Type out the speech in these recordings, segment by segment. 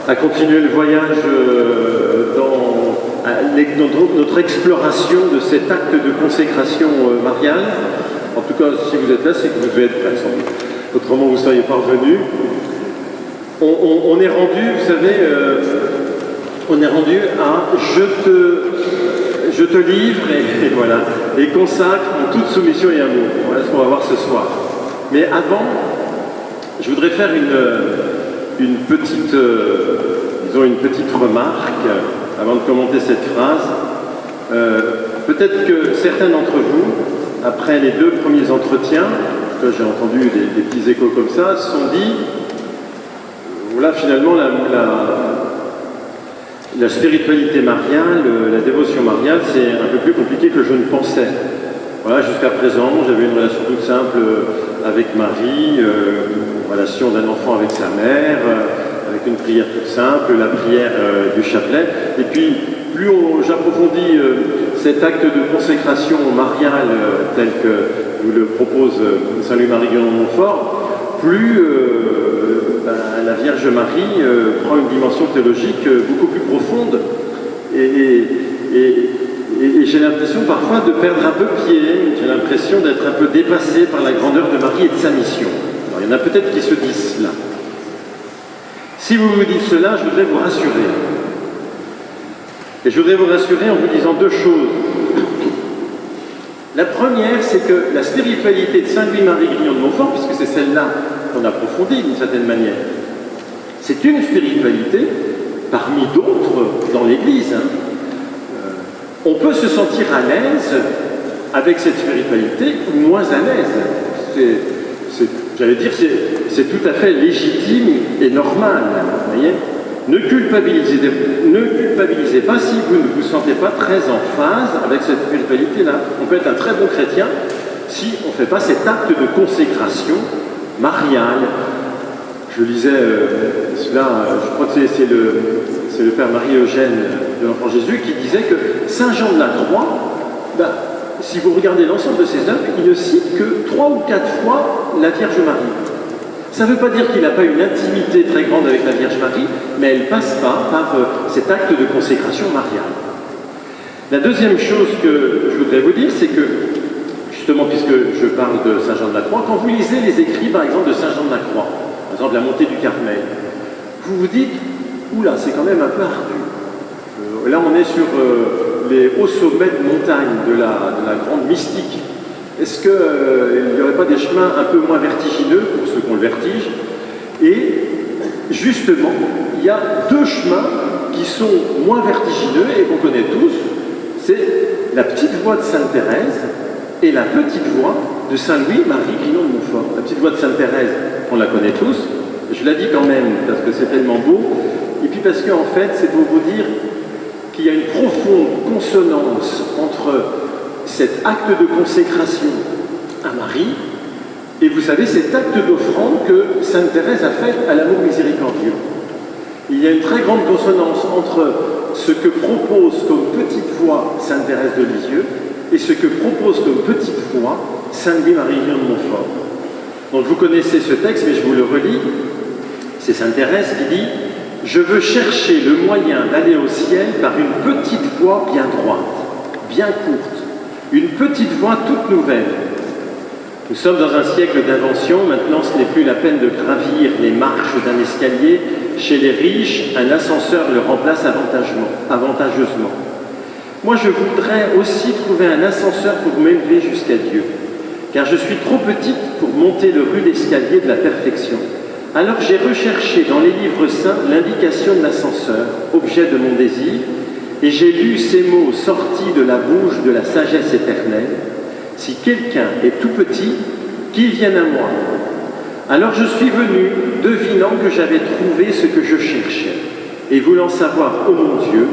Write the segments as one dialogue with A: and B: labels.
A: À continuer le voyage dans notre exploration de cet acte de consécration mariale. En tout cas, si vous êtes là, c'est que vous devez être prêts, sans doute. Autrement, vous ne seriez pas revenus. On est rendu, vous savez, on est rendu à je te livre et voilà, et consacre en toute soumission et amour. Voilà ce qu'on va voir ce soir. Mais avant, je voudrais faire une petite remarque avant de commenter cette phrase. Peut-être que certains d'entre vous, après les 2 premiers entretiens, j'ai entendu des petits échos comme ça, se sont dit, voilà, finalement, la spiritualité mariale, la dévotion mariale, c'est un peu plus compliqué que je ne pensais. Voilà, jusqu'à présent, j'avais une relation toute simple avec Marie, une relation d'un enfant avec sa mère, avec une prière toute simple, la prière du chapelet. Et puis, plus j'approfondis cet acte de consécration mariale tel que nous le propose Saint Louis-Marie Guillon de Montfort, plus la Vierge Marie prend une dimension théologique beaucoup plus profonde. Et j'ai l'impression parfois de perdre un peu pied, j'ai l'impression d'être un peu dépassé par la grandeur de Marie et de sa mission. Alors, il y en a peut-être qui se disent cela. Si vous vous dites cela, je voudrais vous rassurer. Et je voudrais vous rassurer en vous disant 2 choses. La première, c'est que la spiritualité de Saint Louis-Marie Grignon de Montfort, puisque c'est celle-là qu'on approfondit d'une certaine manière, c'est une spiritualité parmi d'autres dans l'Église. On peut se sentir à l'aise avec cette spiritualité ou moins à l'aise. J'allais dire, c'est tout à fait légitime et normal. Vous voyez ? Ne culpabilisez pas si vous ne vous sentez pas très en phase avec cette spiritualité-là. On peut être un très bon chrétien si on ne fait pas cet acte de consécration mariale. Je lisais cela, je crois que c'est le Père Marie-Eugène de l'Enfant Jésus qui disait que Saint Jean de la Croix, si vous regardez l'ensemble de ses œuvres, il ne cite que 3 ou 4 fois la Vierge Marie. Ça ne veut pas dire qu'il n'a pas une intimité très grande avec la Vierge Marie, mais elle ne passe pas par cet acte de consécration mariale. La deuxième chose que je voudrais vous dire, c'est que, justement, puisque je parle de Saint Jean de la Croix, quand vous lisez les écrits, par exemple, de Saint Jean de la Croix, par exemple la montée du Carmel, vous vous dites, oula, c'est quand même un peu ardu. Là, on est sur les hauts sommets de montagne de la grande mystique. Est-ce qu'il n'y aurait pas des chemins un peu moins vertigineux pour ceux qui ont le vertige? Et justement, il y a 2 chemins qui sont moins vertigineux et qu'on connaît tous. C'est la petite voie de Sainte Thérèse et la petite voie de Saint Louis-Marie Grignon de Montfort. La petite voie de Sainte Thérèse, on la connaît tous. Je la dis quand même parce que c'est tellement beau. Et puis parce qu'en fait, c'est pour vous dire qu'il y a une profonde consonance entre cet acte de consécration à Marie et vous savez cet acte d'offrande que Sainte Thérèse a fait à l'amour miséricordieux. Il y a une très grande consonance entre ce que propose comme petite voie Sainte Thérèse de Lisieux et ce que propose comme petite voie Saint Louis-Marie Grignon de Montfort. Donc vous connaissez ce texte, mais je vous le relis. C'est Sainte Thérèse qui dit « Je veux chercher le moyen d'aller au ciel par une petite voie bien droite, bien courte, une petite voie toute nouvelle. Nous sommes dans un siècle d'invention, maintenant ce n'est plus la peine de gravir les marches d'un escalier. Chez les riches, un ascenseur le remplace avantageusement. Moi je voudrais aussi trouver un ascenseur pour m'élever jusqu'à Dieu, car je suis trop petite pour monter le rude escalier de la perfection. Alors j'ai recherché dans les livres saints l'indication de l'ascenseur, objet de mon désir, et j'ai lu ces mots sortis de la bouche de la sagesse éternelle. Si quelqu'un est tout petit, qu'il vienne à moi. Alors je suis venu, devinant que j'avais trouvé ce que je cherchais, et voulant savoir, ô mon Dieu,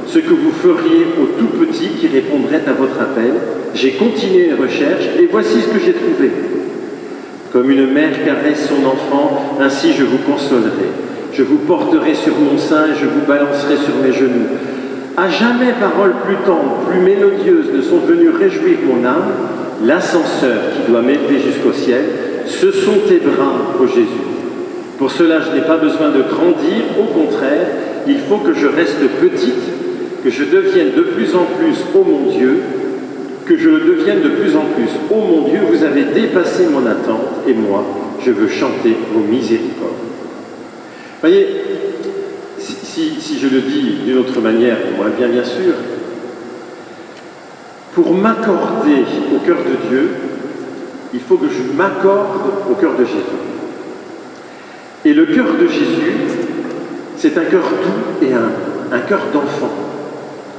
A: ce que vous feriez au tout petit qui répondrait à votre appel, j'ai continué mes recherches, et voici ce que j'ai trouvé. Comme une mère caresse son enfant, ainsi je vous consolerai. Je vous porterai sur mon sein et je vous balancerai sur mes genoux. À jamais paroles plus tendres, plus mélodieuses ne sont venues réjouir mon âme. L'ascenseur qui doit m'élever jusqu'au ciel, ce sont tes bras, ô Jésus. Pour cela, je n'ai pas besoin de grandir, au contraire, il faut que je reste petite, que je devienne de plus en plus, ô mon Dieu, que je le devienne de plus en plus. Ô mon Dieu, vous avez dépassé mon attente, et moi, je veux chanter vos miséricordes. Voyez, si je le dis d'une autre manière, moi bien sûr, pour m'accorder au cœur de Dieu, il faut que je m'accorde au cœur de Jésus. Et le cœur de Jésus, c'est un cœur doux et un cœur d'enfant,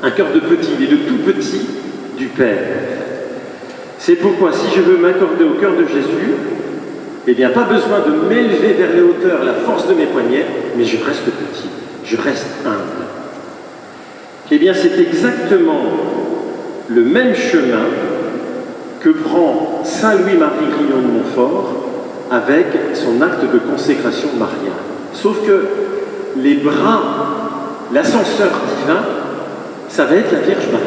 A: un cœur de petit, et de tout petit du Père. C'est pourquoi, si je veux m'accorder au cœur de Jésus, eh bien, pas besoin de m'élever vers les hauteurs, la force de mes poignets, mais je reste petit, je reste humble. Eh bien, c'est exactement le même chemin que prend Saint Louis-Marie Grignon de Montfort avec son acte de consécration mariale. Sauf que les bras, l'ascenseur divin, ça va être la Vierge Marie.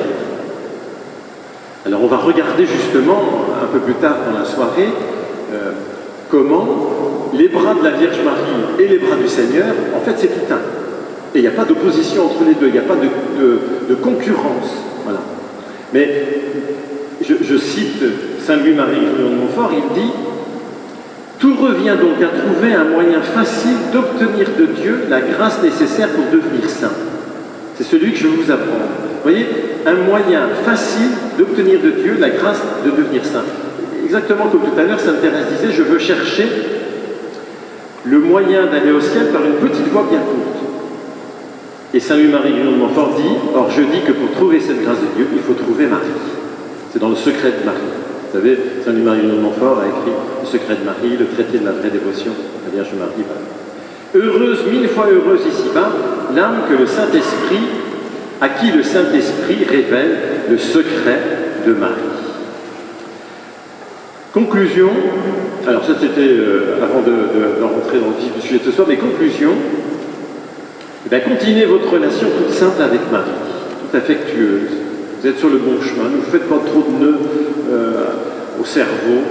A: Alors on va regarder justement, un peu plus tard dans la soirée, comment les bras de la Vierge Marie et les bras du Seigneur, en fait c'est tout un. Et il n'y a pas d'opposition entre les deux, il n'y a pas de concurrence. Voilà. Mais je cite Saint Louis-Marie Grignon de Montfort, il dit « Tout revient donc à trouver un moyen facile d'obtenir de Dieu la grâce nécessaire pour devenir saint. » C'est celui que je vais vous apprendre. Vous voyez, un moyen facile d'obtenir de Dieu la grâce de devenir saint. Exactement comme tout à l'heure, Sainte Thérèse disait, je veux chercher le moyen d'aller au ciel par une petite voie bien courte. Et Saint Louis-Marie Grignon de Montfort dit, or je dis que pour trouver cette grâce de Dieu, il faut trouver Marie. C'est dans le secret de Marie. Vous savez, Saint Louis-Marie Grignon de Montfort a écrit le secret de Marie, le traité de la vraie dévotion, la Vierge Marie. Voilà. Heureuse, mille fois heureuse ici-bas, l'âme que le Saint-Esprit, à qui le Saint-Esprit révèle le secret de Marie. Conclusion, alors ça c'était avant de rentrer dans le vif du sujet de ce soir, mais conclusion, eh bien, continuez votre relation toute simple avec Marie, toute affectueuse. Vous êtes sur le bon chemin, ne vous faites pas trop de nœuds au cerveau.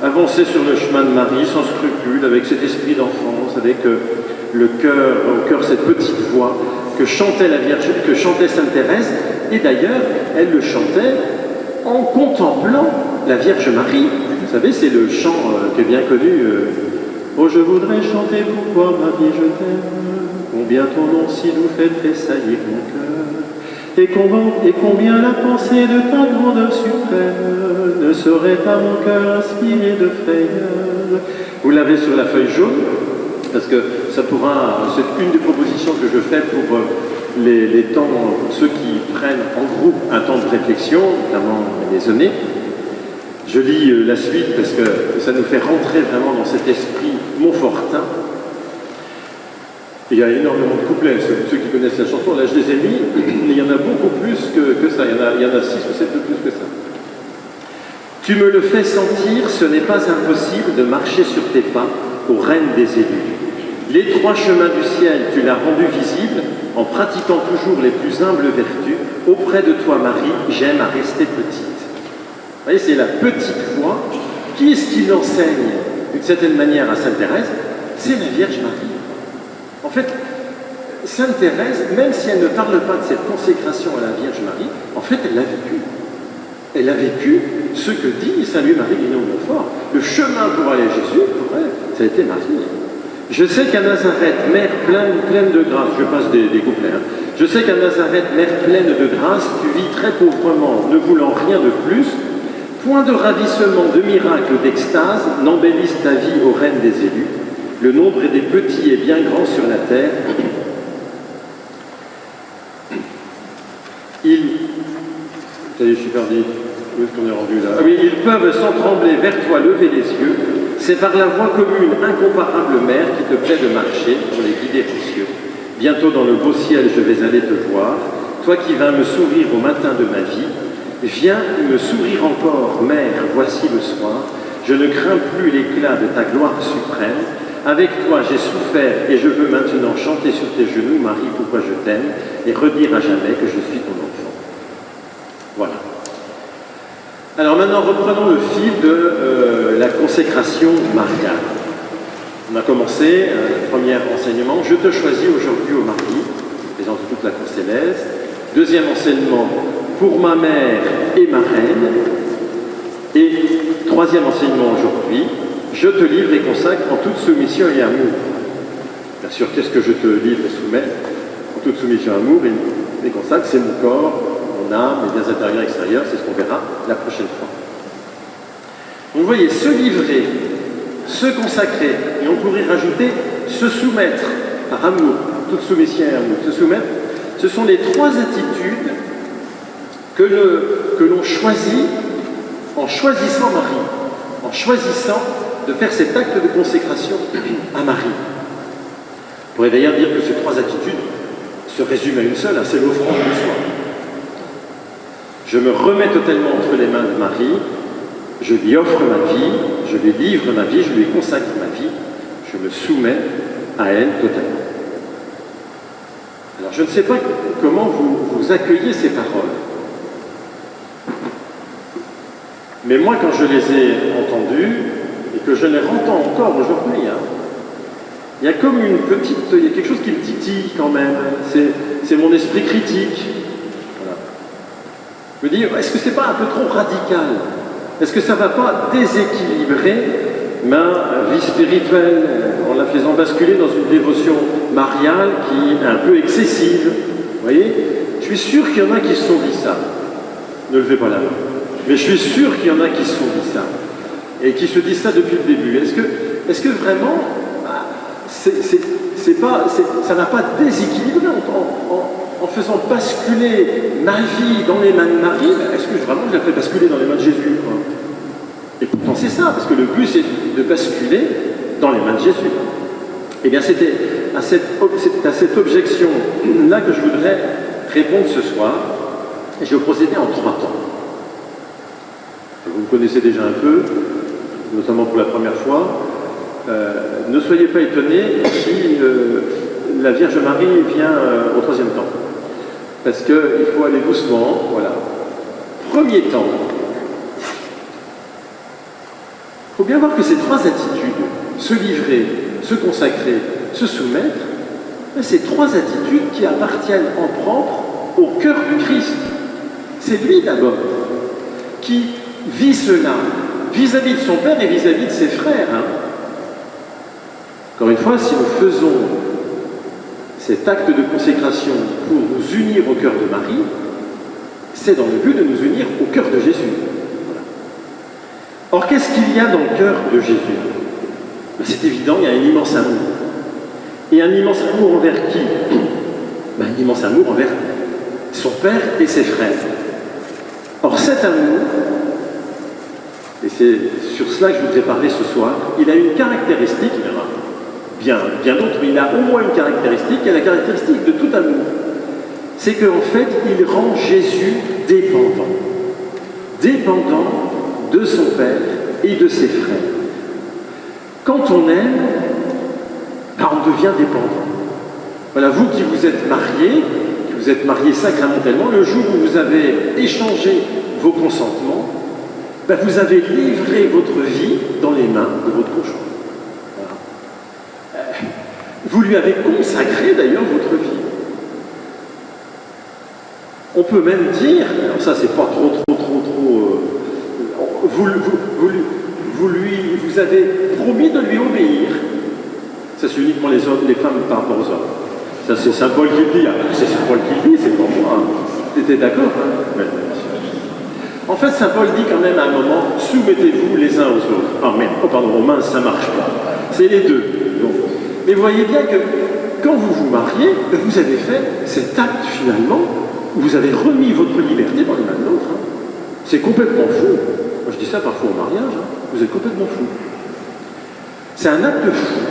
A: Avancez sur le chemin de Marie sans scrupule, avec cet esprit d'enfance, avec le cœur, au cœur cette petite voix que chantait la Vierge, que chantait Sainte Thérèse, et d'ailleurs, elle le chantait en contemplant la Vierge Marie. Vous savez, c'est le chant qui est bien connu. Oh, je voudrais chanter pour toi, Marie, je t'aime. Combien ton nom si nous fait tressaillir mon cœur. Et combien la pensée de ta grandeur suprême ne serait pas mon cœur inspiré de frayeur. Vous l'avez sur la feuille jaune, parce que ça pourra, c'est une des propositions que je fais pour les temps, pour ceux qui prennent en groupe un temps de réflexion, notamment les aînés. Je lis la suite parce que ça nous fait rentrer vraiment dans cet esprit montfortin. Il y a énormément de couplets, ceux qui connaissent la chanson, là je les ai mis, il y en a beaucoup plus que ça, il y en a 6 ou 7 de plus que ça. Tu me le fais sentir, ce n'est pas impossible de marcher sur tes pas, ô reine des élus. Les 3 chemins du ciel, tu l'as rendu visible, en pratiquant toujours les plus humbles vertus. Auprès de toi, Marie, j'aime à rester petite. Vous voyez, c'est la petite voix. Qui est-ce qui l'enseigne d'une certaine manière à Sainte Thérèse? C'est la Vierge Marie. En fait, Sainte Thérèse, même si elle ne parle pas de cette consécration à la Vierge Marie, en fait, elle l'a vécu. Elle a vécu ce que dit Saint Louis-Marie Grignon de Montfort. Le chemin pour aller à Jésus, pour elle, ça a été Marie. Je sais qu'à Nazareth, mère pleine de grâce, je passe des couplets, hein. Je sais qu'à Nazareth, mère pleine de grâce, tu vis très pauvrement, ne voulant rien de plus. Point de ravissement, de miracle, d'extase n'embellissent ta vie, ô reine des élus. Le nombre des petits et bien grands sur la terre. Ça y est, je suis perdu. Où est-ce qu'on est rendu là? Ah oui, ils peuvent sans trembler vers toi lever les yeux. C'est par la voie commune, incomparable mer, qui te plaît de marcher pour les guider aux cieux. Bientôt dans le beau ciel, je vais aller te voir. Toi qui vins me sourire au matin de ma vie, viens me sourire encore, mère, voici le soir. Je ne crains plus l'éclat de ta gloire suprême. Avec toi j'ai souffert et je veux maintenant chanter sur tes genoux, Marie, pourquoi je t'aime, et redire à jamais que je suis ton enfant. Voilà. Alors maintenant, reprenons le fil de la consécration mariale. On a commencé le premier enseignement. Je te choisis aujourd'hui au mari, présente toute la cour céleste. Deuxième enseignement, pour ma mère et ma reine. Et troisième enseignement aujourd'hui, je te livre et consacre en toute soumission et amour. Bien sûr, qu'est-ce que je te livre et soumets? En toute soumission et amour et consacre, c'est mon corps, mon âme, mes biens intérieurs et extérieurs, c'est ce qu'on verra la prochaine fois. Donc vous voyez, se livrer, se consacrer, et on pourrait rajouter se soumettre par amour, toute soumission et amour, se soumettre, ce sont les trois attitudes que l'on choisit en choisissant Marie, en choisissant de faire cet acte de consécration à Marie. On pourrait d'ailleurs dire que ces trois attitudes se résument à une seule, c'est l'offrande de soi. Je me remets totalement entre les mains de Marie, je lui offre ma vie, je lui livre ma vie, je lui consacre ma vie, je me soumets à elle totalement. Alors je ne sais pas comment vous accueillez ces paroles, mais moi quand je les ai entendues, et que je les entends encore aujourd'hui, il y a comme il y a quelque chose qui me titille quand même, c'est mon esprit critique. Voilà. Je me dis, est-ce que c'est pas un peu trop radical? Est-ce que ça ne va pas déséquilibrer ma vie spirituelle en la faisant basculer dans une dévotion mariale qui est un peu excessive? Vous voyez? Je suis sûr qu'il y en a qui se sont dit ça. Ne levez pas la main. Mais je suis sûr qu'il y en a qui se sont dit ça. Et qui se disent ça depuis le début. Est-ce que vraiment, ça n'a pas déséquilibré en faisant basculer ma vie dans les mains de Marie? Est-ce que vraiment je la fais basculer dans les mains de Jésus, quoi? Et pourtant c'est ça, parce que le but c'est de basculer dans les mains de Jésus. Eh bien c'était à cette objection-là que je voudrais répondre ce soir, et je vais procéder en 3 temps. Vous me connaissez déjà un peu, notamment pour la première fois. Ne soyez pas étonnés si la Vierge Marie vient au 3e temps. Parce qu'il faut aller doucement, voilà. Premier temps, il faut bien voir que ces 3 attitudes, se livrer, se consacrer, se soumettre, c'est 3 attitudes qui appartiennent en propre au cœur du Christ. C'est lui d'abord qui vit cela vis-à-vis de son Père et vis-à-vis de ses frères. Encore une fois, si nous faisons cet acte de consécration pour nous unir au cœur de Marie, c'est dans le but de nous unir au cœur de Jésus. Voilà. Or, qu'est-ce qu'il y a dans le cœur de Jésus? C'est évident, il y a un immense amour. Et un immense amour envers qui? Un immense amour envers son Père et ses frères. Or, cet amour, et c'est sur cela que je voudrais parler ce soir, il a une caractéristique, il y en a bien d'autres, mais il a au moins une caractéristique, qui est la caractéristique de tout amour. C'est qu'en fait, il rend Jésus dépendant. Dépendant de son Père et de ses frères. Quand on aime, on devient dépendant. Voilà, vous qui vous êtes mariés sacramentellement, le jour où vous avez échangé vos consentements, vous avez livré votre vie dans les mains de votre conjoint. Voilà. Vous lui avez consacré d'ailleurs votre vie. On peut même dire, alors ça c'est pas trop, vous avez promis de lui obéir. Ça c'est uniquement les femmes par rapport aux hommes. Ça c'est Saint Paul qui le dit. C'est Saint Paul qui le dit, c'est pas moi. Tu étais d'accord, hein? En fait, Saint Paul dit quand même à un moment, soumettez-vous les uns aux autres. Aux mains, ça ne marche pas. C'est les deux. Donc. Mais vous voyez bien que quand vous vous mariez, vous avez fait cet acte finalement, où vous avez remis votre liberté dans les mains de l'autre. C'est complètement fou. Moi, je dis ça parfois au mariage, hein. Vous êtes complètement fou. C'est un acte fou.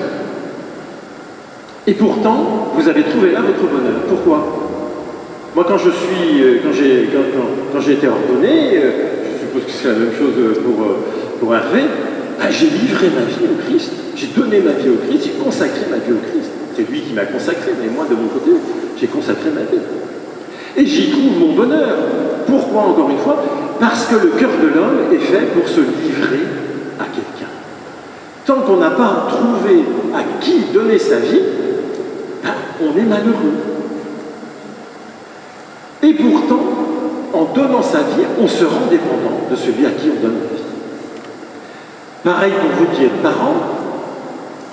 A: Et pourtant, vous avez trouvé là votre bonheur. Pourquoi? Moi, quand j'ai été ordonné, je suppose que c'est la même chose pour Hervé, ben, j'ai livré ma vie au Christ. J'ai donné ma vie au Christ, j'ai consacré ma vie au Christ. C'est lui qui m'a consacré, mais moi, de mon côté, j'ai consacré ma vie. Et j'y trouve mon bonheur. Pourquoi, encore une fois? Parce que le cœur de l'homme est fait pour se livrer à quelqu'un. Tant qu'on n'a pas trouvé à qui donner sa vie, ben, on est malheureux. Et pourtant, en donnant sa vie, on se rend dépendant de celui à qui on donne la vie. Pareil pour vous qui êtes parents,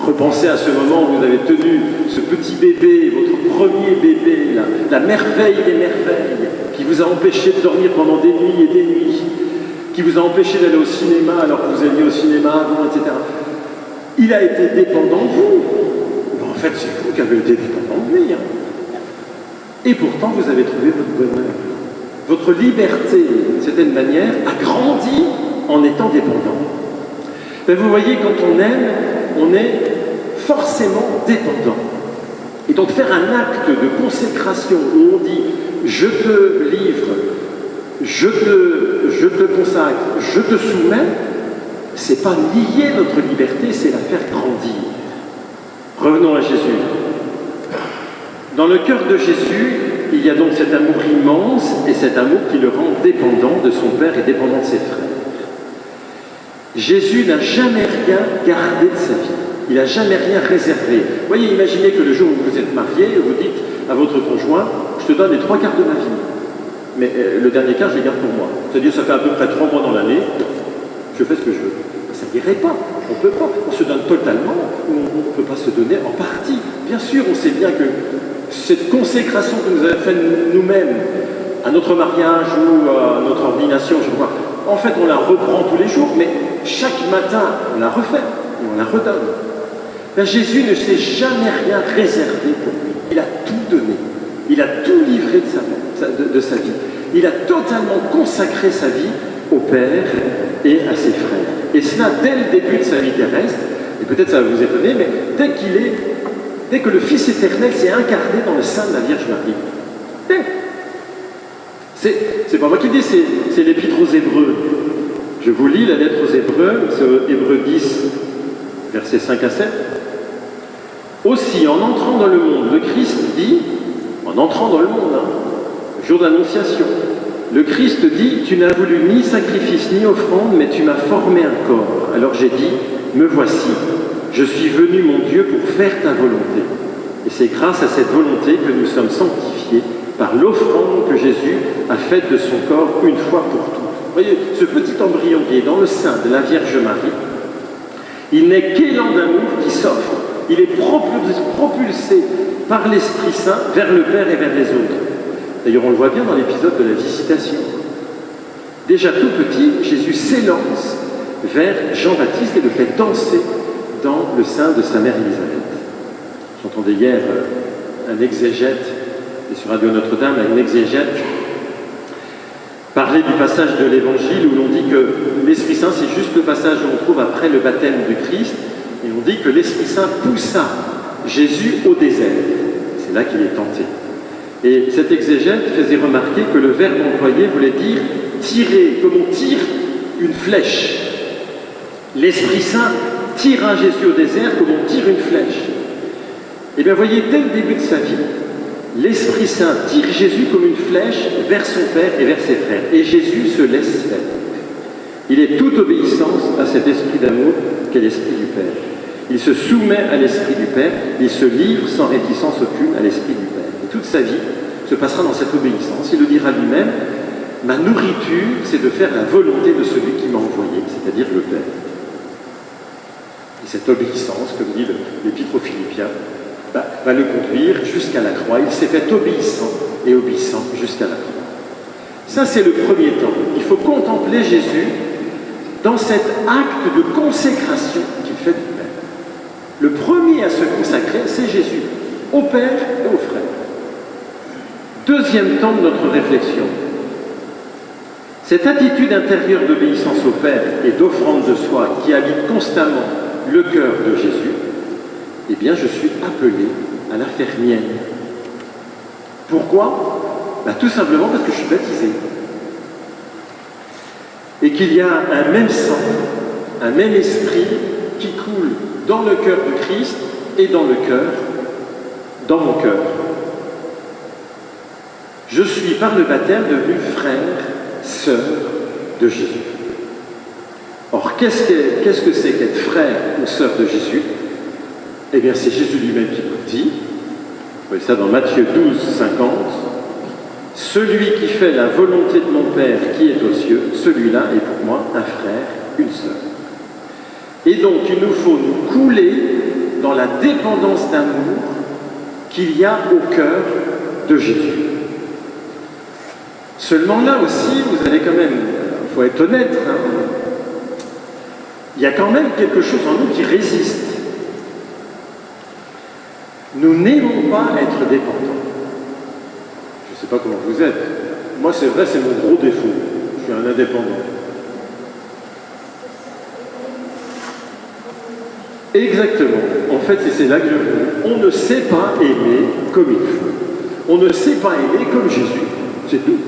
A: repensez à ce moment où vous avez tenu ce petit bébé, votre premier bébé, la merveille des merveilles, qui vous a empêché de dormir pendant des nuits et des nuits, qui vous a empêché d'aller au cinéma alors que vous alliez au cinéma avant, etc. Il a été dépendant de vous. Mais en fait, c'est vous qui avez été dépendant de lui. Hein. Et pourtant, vous avez trouvé votre bonheur. Votre liberté, d'une certaine manière, a grandi en étant dépendant. Ben, vous voyez, quand on aime, on est forcément dépendant. Et donc faire un acte de consécration où on dit « je te livre, je te consacre, je te soumets », c'est pas nier notre liberté, c'est la faire grandir. Revenons à Jésus. Dans le cœur de Jésus, il y a donc cet amour immense et cet amour qui le rend dépendant de son Père et dépendant de ses frères. Jésus n'a jamais rien gardé de sa vie. Il n'a jamais rien réservé. Vous voyez, imaginez que le jour où vous êtes marié, vous dites à votre conjoint, je te donne les 3 quarts de ma vie. Mais le dernier quart, je les garde pour moi. C'est-à-dire, ça fait à peu près 3 mois dans l'année, je fais ce que je veux. Ça n'irait pas. On ne peut pas. On se donne totalement ou on ne peut pas se donner en partie. Bien sûr, on sait bien que cette consécration que nous avons faite nous-mêmes à notre mariage ou à notre ordination, je crois, en fait, on la reprend tous les jours, mais chaque matin, on la refait et on la redonne. Là, Jésus ne s'est jamais rien réservé pour lui. Il a tout donné. Il a tout livré de sa vie. Il a totalement consacré sa vie au Père et à ses frères. Et cela dès le début de sa vie terrestre, et peut-être ça va vous étonner, mais dès que le Fils éternel s'est incarné dans le sein de la Vierge Marie. C'est pas moi qui le dis, c'est l'Épître aux Hébreux. Je vous lis la lettre aux Hébreux, c'est Hébreux 10, versets 5 à 7. Aussi, en entrant dans le monde, le Christ dit, en entrant dans le monde, le jour d'annonciation, le Christ dit, tu n'as voulu ni sacrifice ni offrande, mais tu m'as formé un corps. Alors j'ai dit, me voici, je suis venu, mon Dieu, pour faire ta volonté. Et c'est grâce à cette volonté que nous sommes sanctifiés par l'offrande que Jésus a faite de son corps une fois pour toutes. Vous voyez, ce petit embryon qui est dans le sein de la Vierge Marie, il n'est qu'élan d'amour qui s'offre. Il est propulsé par l'Esprit Saint vers le Père et vers les autres. D'ailleurs, on le voit bien dans l'épisode de la visitation. Déjà tout petit, Jésus s'élance vers Jean-Baptiste et le fait danser dans le sein de sa mère Élisabeth. J'entendais hier un exégète, et sur Radio Notre-Dame, un exégète parler du passage de l'Évangile où l'on dit que l'Esprit Saint, c'est juste le passage où on trouve après le baptême du Christ, et on dit que l'Esprit Saint poussa Jésus au désert. C'est là qu'il est tenté. Et cet exégète faisait remarquer que le verbe employé voulait dire tirer, comme on tire une flèche. L'Esprit Saint tira Jésus au désert comme on tire une flèche. Et bien, voyez, dès le début de sa vie, l'Esprit Saint tire Jésus comme une flèche vers son Père et vers ses frères. Et Jésus se laisse faire. Il est toute obéissance à cet esprit d'amour qu'est l'Esprit du Père. Il se soumet à l'Esprit du Père, il se livre sans réticence aucune à l'Esprit du Père. Et toute sa vie se passera dans cette obéissance. Il le dira lui-même, ma nourriture, c'est de faire la volonté de celui qui m'a envoyé, c'est-à-dire le Père. Et cette obéissance, comme dit l'Épître aux Philippiens, va le conduire jusqu'à la croix. Il s'est fait obéissant et obéissant jusqu'à la croix. Ça, c'est le premier temps. Il faut contempler Jésus dans cet acte de consécration qu'il fait du Père. Le premier à se consacrer, c'est Jésus, au Père et aux frères. Deuxième temps de notre réflexion, Cette attitude intérieure d'obéissance au Père et d'offrande de soi qui habite constamment le cœur de Jésus, eh bien, je suis appelé à la faire mienne. Pourquoi? Tout simplement parce que je suis baptisé. Et qu'il y a un même sang, un même esprit qui coule dans le cœur de Christ et dans le cœur, dans mon cœur. Je suis par le baptême devenu frère, sœur de Jésus. Or, qu'est-ce que c'est qu'être frère ou sœur de Jésus? Eh bien, c'est Jésus lui-même qui nous dit, vous voyez ça dans Matthieu 12, 50, « Celui qui fait la volonté de mon Père qui est aux cieux, celui-là est pour moi un frère, une sœur. » Et donc, il nous faut nous couler dans la dépendance d'amour qu'il y a au cœur de Jésus. Seulement là aussi, vous allez quand même, il faut être honnête, il y a quand même quelque chose en nous qui résiste. Nous n'aimons pas être dépendants. Je ne sais pas comment vous êtes. Moi, c'est vrai, c'est mon gros défaut. Je suis un indépendant. Exactement. En fait, c'est là que je veux. On ne sait pas aimer comme il faut. On ne sait pas aimer comme Jésus. C'est tout.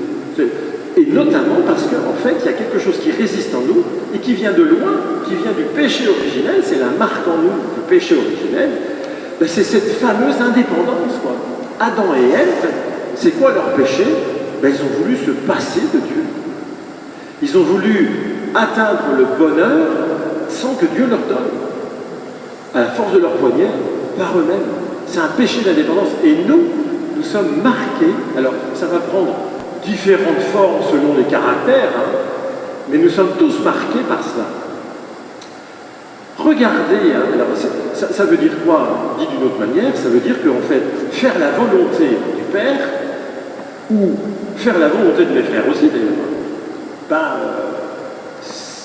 A: Et notamment parce qu'en fait, il y a quelque chose qui résiste en nous et qui vient de loin, qui vient du péché originel, c'est la marque en nous du péché originel, c'est cette fameuse indépendance, quoi. Adam et Ève, c'est quoi leur péché? Ils ont voulu se passer de Dieu. Ils ont voulu atteindre le bonheur sans que Dieu leur donne, à la force de leur poignet, par eux-mêmes. C'est un péché d'indépendance. Et nous sommes marqués, alors ça va prendre différentes formes selon les caractères, mais nous sommes tous marqués par cela. Regardez, alors ça veut dire quoi? Dit d'une autre manière, ça veut dire qu'en fait, faire la volonté du Père, ou faire la volonté de mes frères aussi d'ailleurs,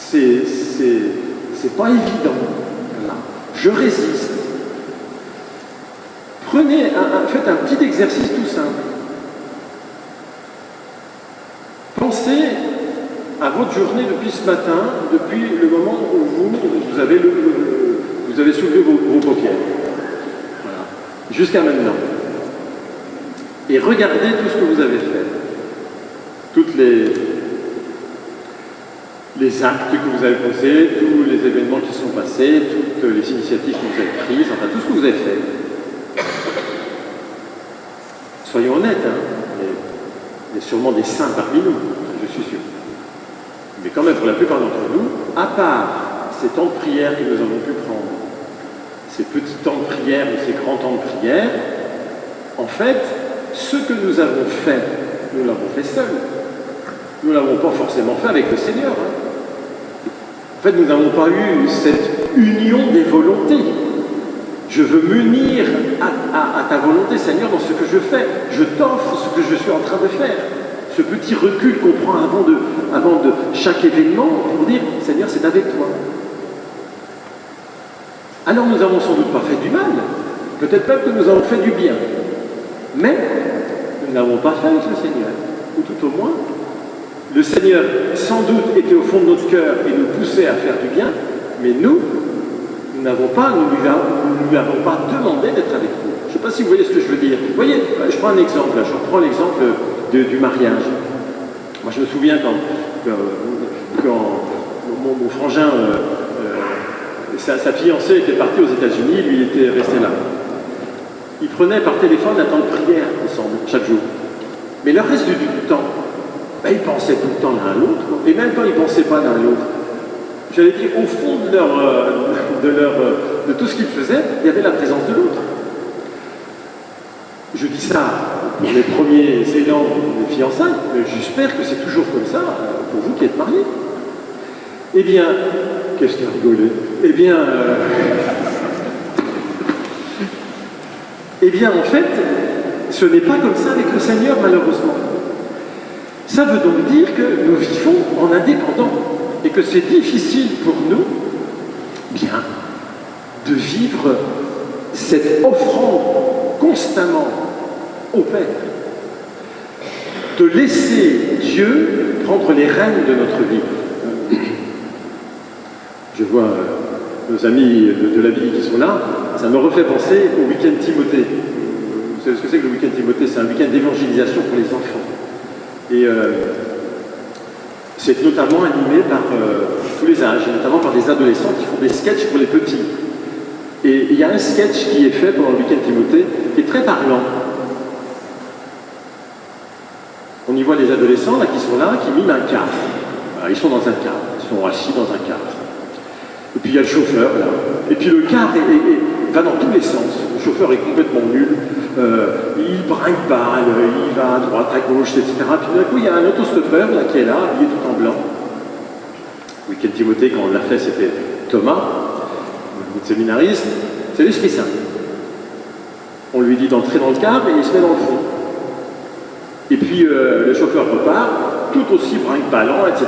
A: c'est pas évident. Voilà. Je résiste. Faites un petit exercice tout simple. Pensez à votre journée depuis ce matin, depuis le moment où vous avez soulevé vos paupières. Voilà. Jusqu'à maintenant. Et regardez tout ce que vous avez fait. Toutes les actes que vous avez posés, tous les événements qui sont passés, toutes les initiatives que vous avez prises, enfin tout ce que vous avez fait. Soyons honnêtes, il y a sûrement des saints parmi nous, je suis sûr. Mais quand même, pour la plupart d'entre nous, à part ces temps de prière que nous avons pu prendre, ces petits temps de prière ou ces grands temps de prière, en fait, ce que nous avons fait, nous l'avons fait seuls. Nous ne l'avons pas forcément fait avec le Seigneur. En fait, nous n'avons pas eu cette union des volontés. Je veux m'unir à ta volonté, Seigneur, dans ce que je fais. Je t'offre ce que je suis en train de faire. Ce petit recul qu'on prend avant de chaque événement pour dire, Seigneur, c'est avec toi. Alors nous n'avons sans doute pas fait du mal. Peut-être même que nous avons fait du bien. Mais nous n'avons pas fait avec le Seigneur. Ou tout au moins, le Seigneur, sans doute, était au fond de notre cœur et nous poussait à faire du bien, mais nous ne lui avons pas demandé d'être avec nous. Je ne sais pas si vous voyez ce que je veux dire. Vous voyez, je prends un exemple, je reprends l'exemple du mariage. Moi, je me souviens quand mon frangin, sa fiancée était partie aux États-Unis, lui, il était resté là. Ils prenaient par téléphone un temps de prière ensemble, chaque jour. Mais le reste du temps, ils pensaient tout le temps l'un à l'autre, et même quand ils ne pensaient pas l'un à l'autre, j'allais dire, au fond de tout ce qu'ils faisaient, il y avait la présence de l'autre. Je dis ça pour les premiers élans de fiançailles, mais j'espère que c'est toujours comme ça pour vous qui êtes mariés. Eh bien, qu'est-ce qu'il a rigolé? Eh bien, en fait, ce n'est pas comme ça avec le Seigneur, malheureusement. Ça veut donc dire que nous vivons en indépendant et que c'est difficile pour nous, bien, de vivre cette offrande constamment au Père. De laisser Dieu prendre les rênes de notre vie. Je vois nos amis de la vie qui sont là, ça me refait penser au week-end Timothée. Vous savez ce que c'est que le week-end Timothée? C'est un week-end d'évangélisation pour les enfants. Et c'est notamment animé par tous les âges, et notamment par des adolescents qui font des sketchs pour les petits. Et il y a un sketch qui est fait pendant le week-end Timothée qui est très parlant. On y voit les adolescents là, qui sont là, qui miment un cadre. Voilà, ils sont dans un cadre, ils sont assis dans un cadre. Et puis il y a le chauffeur là. Et puis le cadre va dans tous les sens. Le chauffeur est complètement nul. Il brinque-balle, il va à droite, à gauche, etc. Puis d'un coup, il y a un autostoppeur là, qui est là, habillé tout en blanc. Le week-end Timothée, quand on l'a fait, c'était Thomas, notre séminariste. C'est l'Esprit Saint. On lui dit d'entrer dans le cadre et il se met dans le fond. Et puis le chauffeur repart, tout aussi brinque-ballant, etc.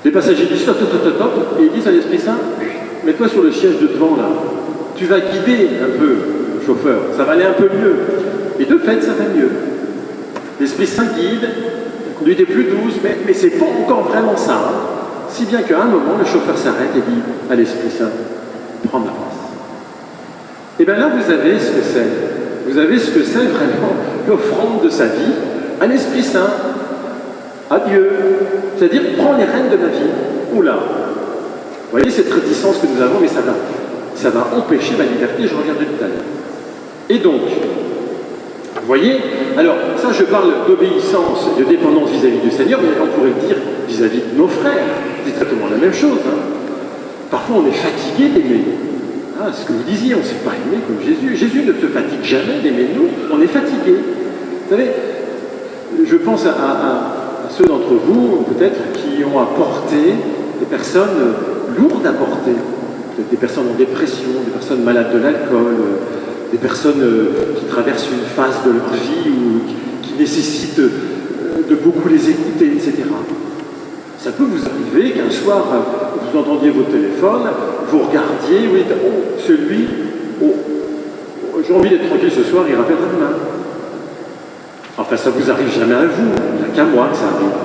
A: Les passagers disent stop, stop, stop, stop, et ils disent à l'Esprit Saint, mets-toi sur le siège de devant là, tu vas guider un peu le chauffeur, ça va aller un peu mieux. Et de fait, ça va mieux. L'Esprit Saint guide, la conduite est plus douce, mais c'est pas encore vraiment ça. Hein. Si bien qu'à un moment, le chauffeur s'arrête et dit à l'Esprit Saint, prends ma place. Et bien là, vous avez ce que c'est. Vous avez ce que c'est vraiment l'offrande de sa vie à l'Esprit Saint, à Dieu. C'est-à-dire, prends les rênes de ma vie. Oula. Vous voyez cette réticence que nous avons, mais ça va empêcher ma liberté, je reviendrai tout à l'heure. Et donc, vous voyez, alors ça je parle d'obéissance et de dépendance vis-à-vis du Seigneur, mais on pourrait le dire vis-à-vis de nos frères. C'est exactement la même chose. Hein. Parfois on est fatigué d'aimer. Ah, ce que vous disiez, on ne s'est pas aimé comme Jésus. Jésus ne se fatigue jamais d'aimer nous, on est fatigué. Vous savez, je pense à ceux d'entre vous, peut-être, qui ont apporté des personnes lourdes à porter. Peut-être des personnes en dépression, des personnes malades de l'alcool, des personnes qui traversent une phase de leur vie ou qui nécessitent de beaucoup les écouter, etc. Ça peut vous arriver qu'un soir, vous entendiez votre téléphone, vous regardiez, vous dites, oh, celui, oh, j'ai envie d'être tranquille ce soir, il rappellera demain. Enfin, ça vous arrive jamais à vous, il n'y a qu'à moi que ça arrive.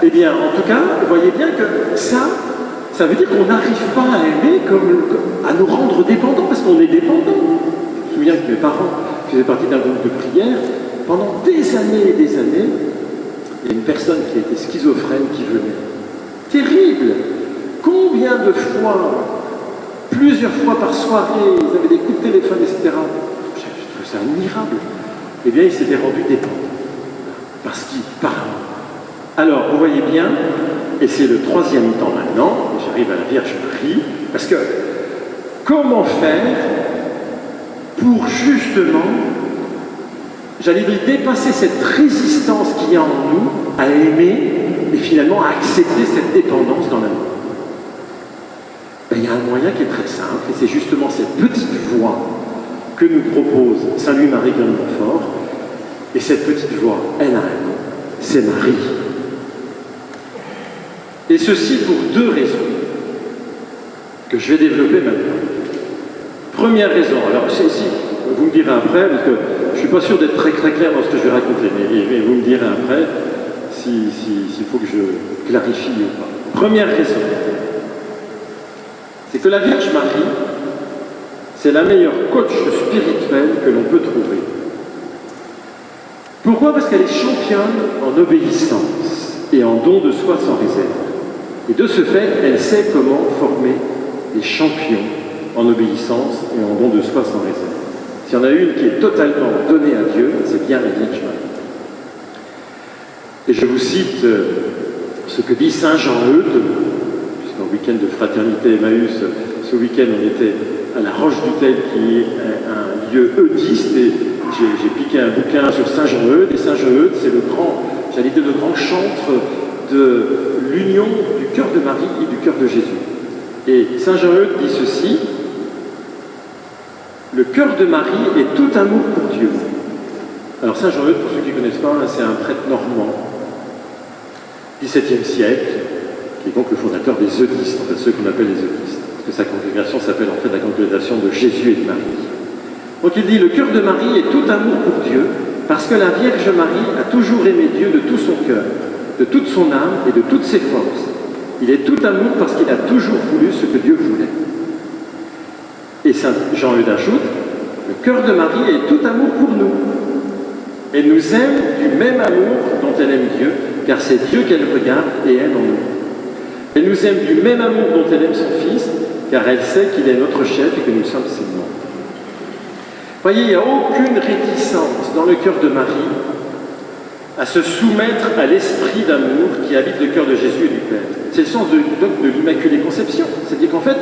A: Eh bien, en tout cas, vous voyez bien que ça veut dire qu'on n'arrive pas à aimer, à nous rendre dépendants, parce qu'on est dépendants. Je me souviens que mes parents faisaient partie d'un groupe de prière. Pendant des années et des années, il y a une personne qui était schizophrène qui venait. Terrible! Combien de fois, plusieurs fois par soirée, ils avaient des coups de téléphone, etc. Je trouve ça admirable. Eh bien, il s'était rendu dépendant. Parce qu'il parle. Alors, vous voyez bien, et c'est le troisième temps maintenant, et j'arrive à la Vierge Marie, parce que comment faire pour justement, j'allais dire, dépasser cette résistance qu'il y a en nous à aimer et finalement à accepter cette dépendance dans l'amour? Ben, il y a un moyen qui est très simple, et c'est justement cette petite voie que nous propose Saint Louis-Marie Grignon de Montfort, et cette petite voie, elle a un nom, c'est Marie. Et ceci pour deux raisons que je vais développer maintenant. Première raison, alors si vous me direz après, parce que je ne suis pas sûr d'être très clair dans ce que je vais raconter, mais vous me direz après s'il faut que je clarifie ou pas. Première raison, c'est que la Vierge Marie, c'est la meilleure coach spirituelle que l'on peut trouver. Pourquoi? Parce qu'elle est championne en obéissance et en don de soi sans réserve. Et de ce fait, elle sait comment former des champions en obéissance et en don de soi sans réserve. S'il y en a une qui est totalement donnée à Dieu, c'est bien la Vierge Marie. Et je vous cite ce que dit Saint Jean-Eudes, puisqu'en week-end de fraternité Emmaüs, ce week-end on était à la Roche-du-Teil, qui est un lieu eudiste, et j'ai piqué un bouquin sur Saint Jean-Eudes, et Saint Jean-Eudes, c'est le grand, j'allais dire le grand chantre de l'union du cœur de Marie et du cœur de Jésus. Et Saint Jean-Eudes dit ceci: le cœur de Marie est tout amour pour Dieu. Alors Saint Jean-Eudes, pour ceux qui ne connaissent pas, c'est un prêtre normand, XVIIe siècle, qui est donc le fondateur des eudistes, en fait ceux qu'on appelle les eudistes, parce que sa congrégation s'appelle en fait la congrégation de Jésus et de Marie. Donc il dit: le cœur de Marie est tout amour pour Dieu, Parce que la Vierge Marie a toujours aimé Dieu de tout son cœur, de toute son âme et de toutes ses forces. Il est tout amour parce qu'il a toujours voulu ce que Dieu voulait. Et saint Jean-Eudes ajoute, le cœur de Marie est tout amour pour nous. Elle nous aime du même amour dont elle aime Dieu, car c'est Dieu qu'elle regarde et aime en nous. Elle nous aime du même amour dont elle aime son Fils, car elle sait qu'il est notre chef et que nous sommes ses membres. Voyez, il n'y a aucune réticence dans le cœur de Marie à se soumettre à l'esprit d'amour qui habite le cœur de Jésus et du Père. C'est le sens du dogme de l'Immaculée Conception. C'est-à-dire qu'en fait,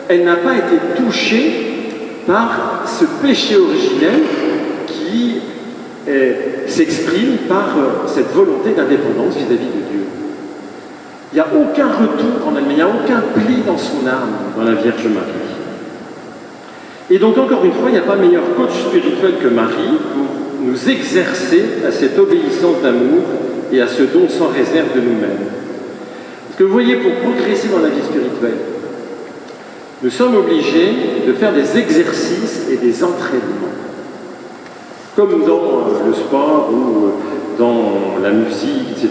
A: elle n'a pas été touchée par ce péché originel qui s'exprime par cette volonté d'indépendance vis-à-vis de Dieu. Il n'y a aucun retour en elle, mais il n'y a aucun pli dans son âme, dans la Vierge Marie. Et donc, encore une fois, il n'y a pas meilleur coach spirituel que Marie pour nous exercer à cette obéissance d'amour et à ce don sans réserve de nous-mêmes. Parce que vous voyez, pour progresser dans la vie spirituelle, nous sommes obligés de faire des exercices et des entraînements. Comme dans le sport ou dans la musique, etc.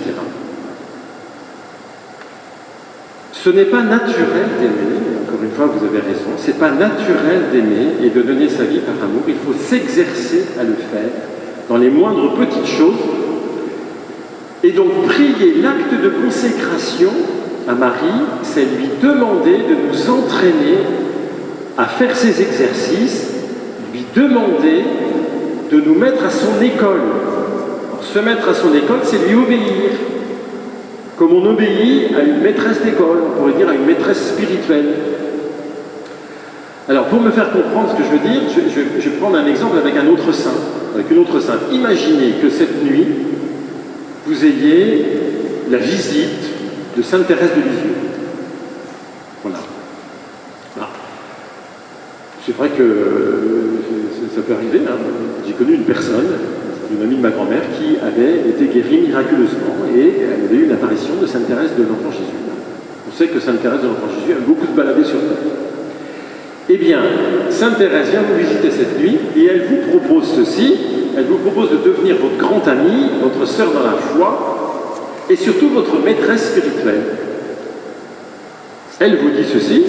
A: Ce n'est pas naturel d'aimer, encore une fois vous avez raison, c'est pas naturel d'aimer et de donner sa vie par amour, il faut s'exercer à le faire dans les moindres petites choses. Et donc prier l'acte de consécration à Marie, c'est lui demander de nous entraîner à faire ces exercices, lui demander de nous mettre à son école. Alors, se mettre à son école, c'est lui obéir. Comme on obéit à une maîtresse d'école, on pourrait dire à une maîtresse spirituelle. Alors, pour me faire comprendre ce que je veux dire, je vais prendre un exemple avec un autre saint, avec une autre sainte. Imaginez que cette nuit, vous ayez la visite de Sainte Thérèse de Lisieux. Voilà. C'est vrai que ça peut arriver. Hein. J'ai connu une personne, une amie de ma grand-mère, qui avait été guérie miraculeusement et elle avait eu une apparition de Sainte Thérèse de l'Enfant Jésus. On sait que Sainte Thérèse de l'Enfant Jésus aime beaucoup se balader sur terre. Eh bien, Sainte Thérèse vient vous visiter cette nuit et elle vous propose ceci, elle vous propose de devenir votre grande amie, votre sœur dans la foi et surtout votre maîtresse spirituelle. Elle vous dit ceci,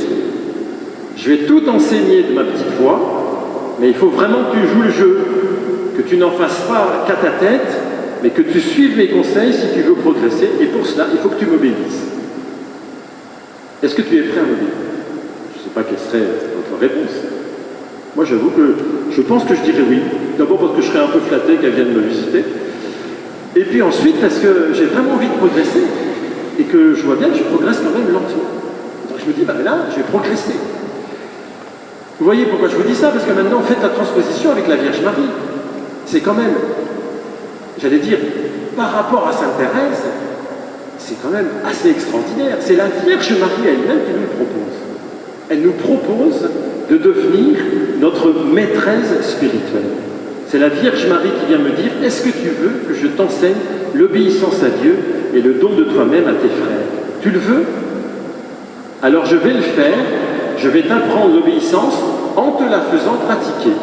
A: je vais tout enseigner de ma petite voix, mais il faut vraiment que tu joues le jeu, que tu n'en fasses pas qu'à ta tête, mais que tu suives mes conseils si tu veux progresser, et pour cela, il faut que tu m'obéisses. Est-ce que tu es prêt à m'obéir? Je ne sais pas quelle serait votre réponse. Moi, j'avoue que je pense que je dirais oui. D'abord parce que je serais un peu flatté qu'elle vienne me visiter, et puis ensuite parce que j'ai vraiment envie de progresser, et que je vois bien que je progresse quand même lentement. Donc je me dis, bah là, je vais progresser. Vous voyez pourquoi je vous dis ça? Parce que maintenant, faites la transposition avec la Vierge Marie. C'est quand même, j'allais dire, par rapport à Sainte Thérèse, c'est quand même assez extraordinaire. C'est la Vierge Marie elle-même qui nous le propose. Elle nous propose de devenir notre maîtresse spirituelle. C'est la Vierge Marie qui vient me dire, est-ce que tu veux que je t'enseigne l'obéissance à Dieu et le don de toi-même à tes frères? Tu le veux? Alors je vais le faire. Je vais t'apprendre l'obéissance en te la faisant pratiquer.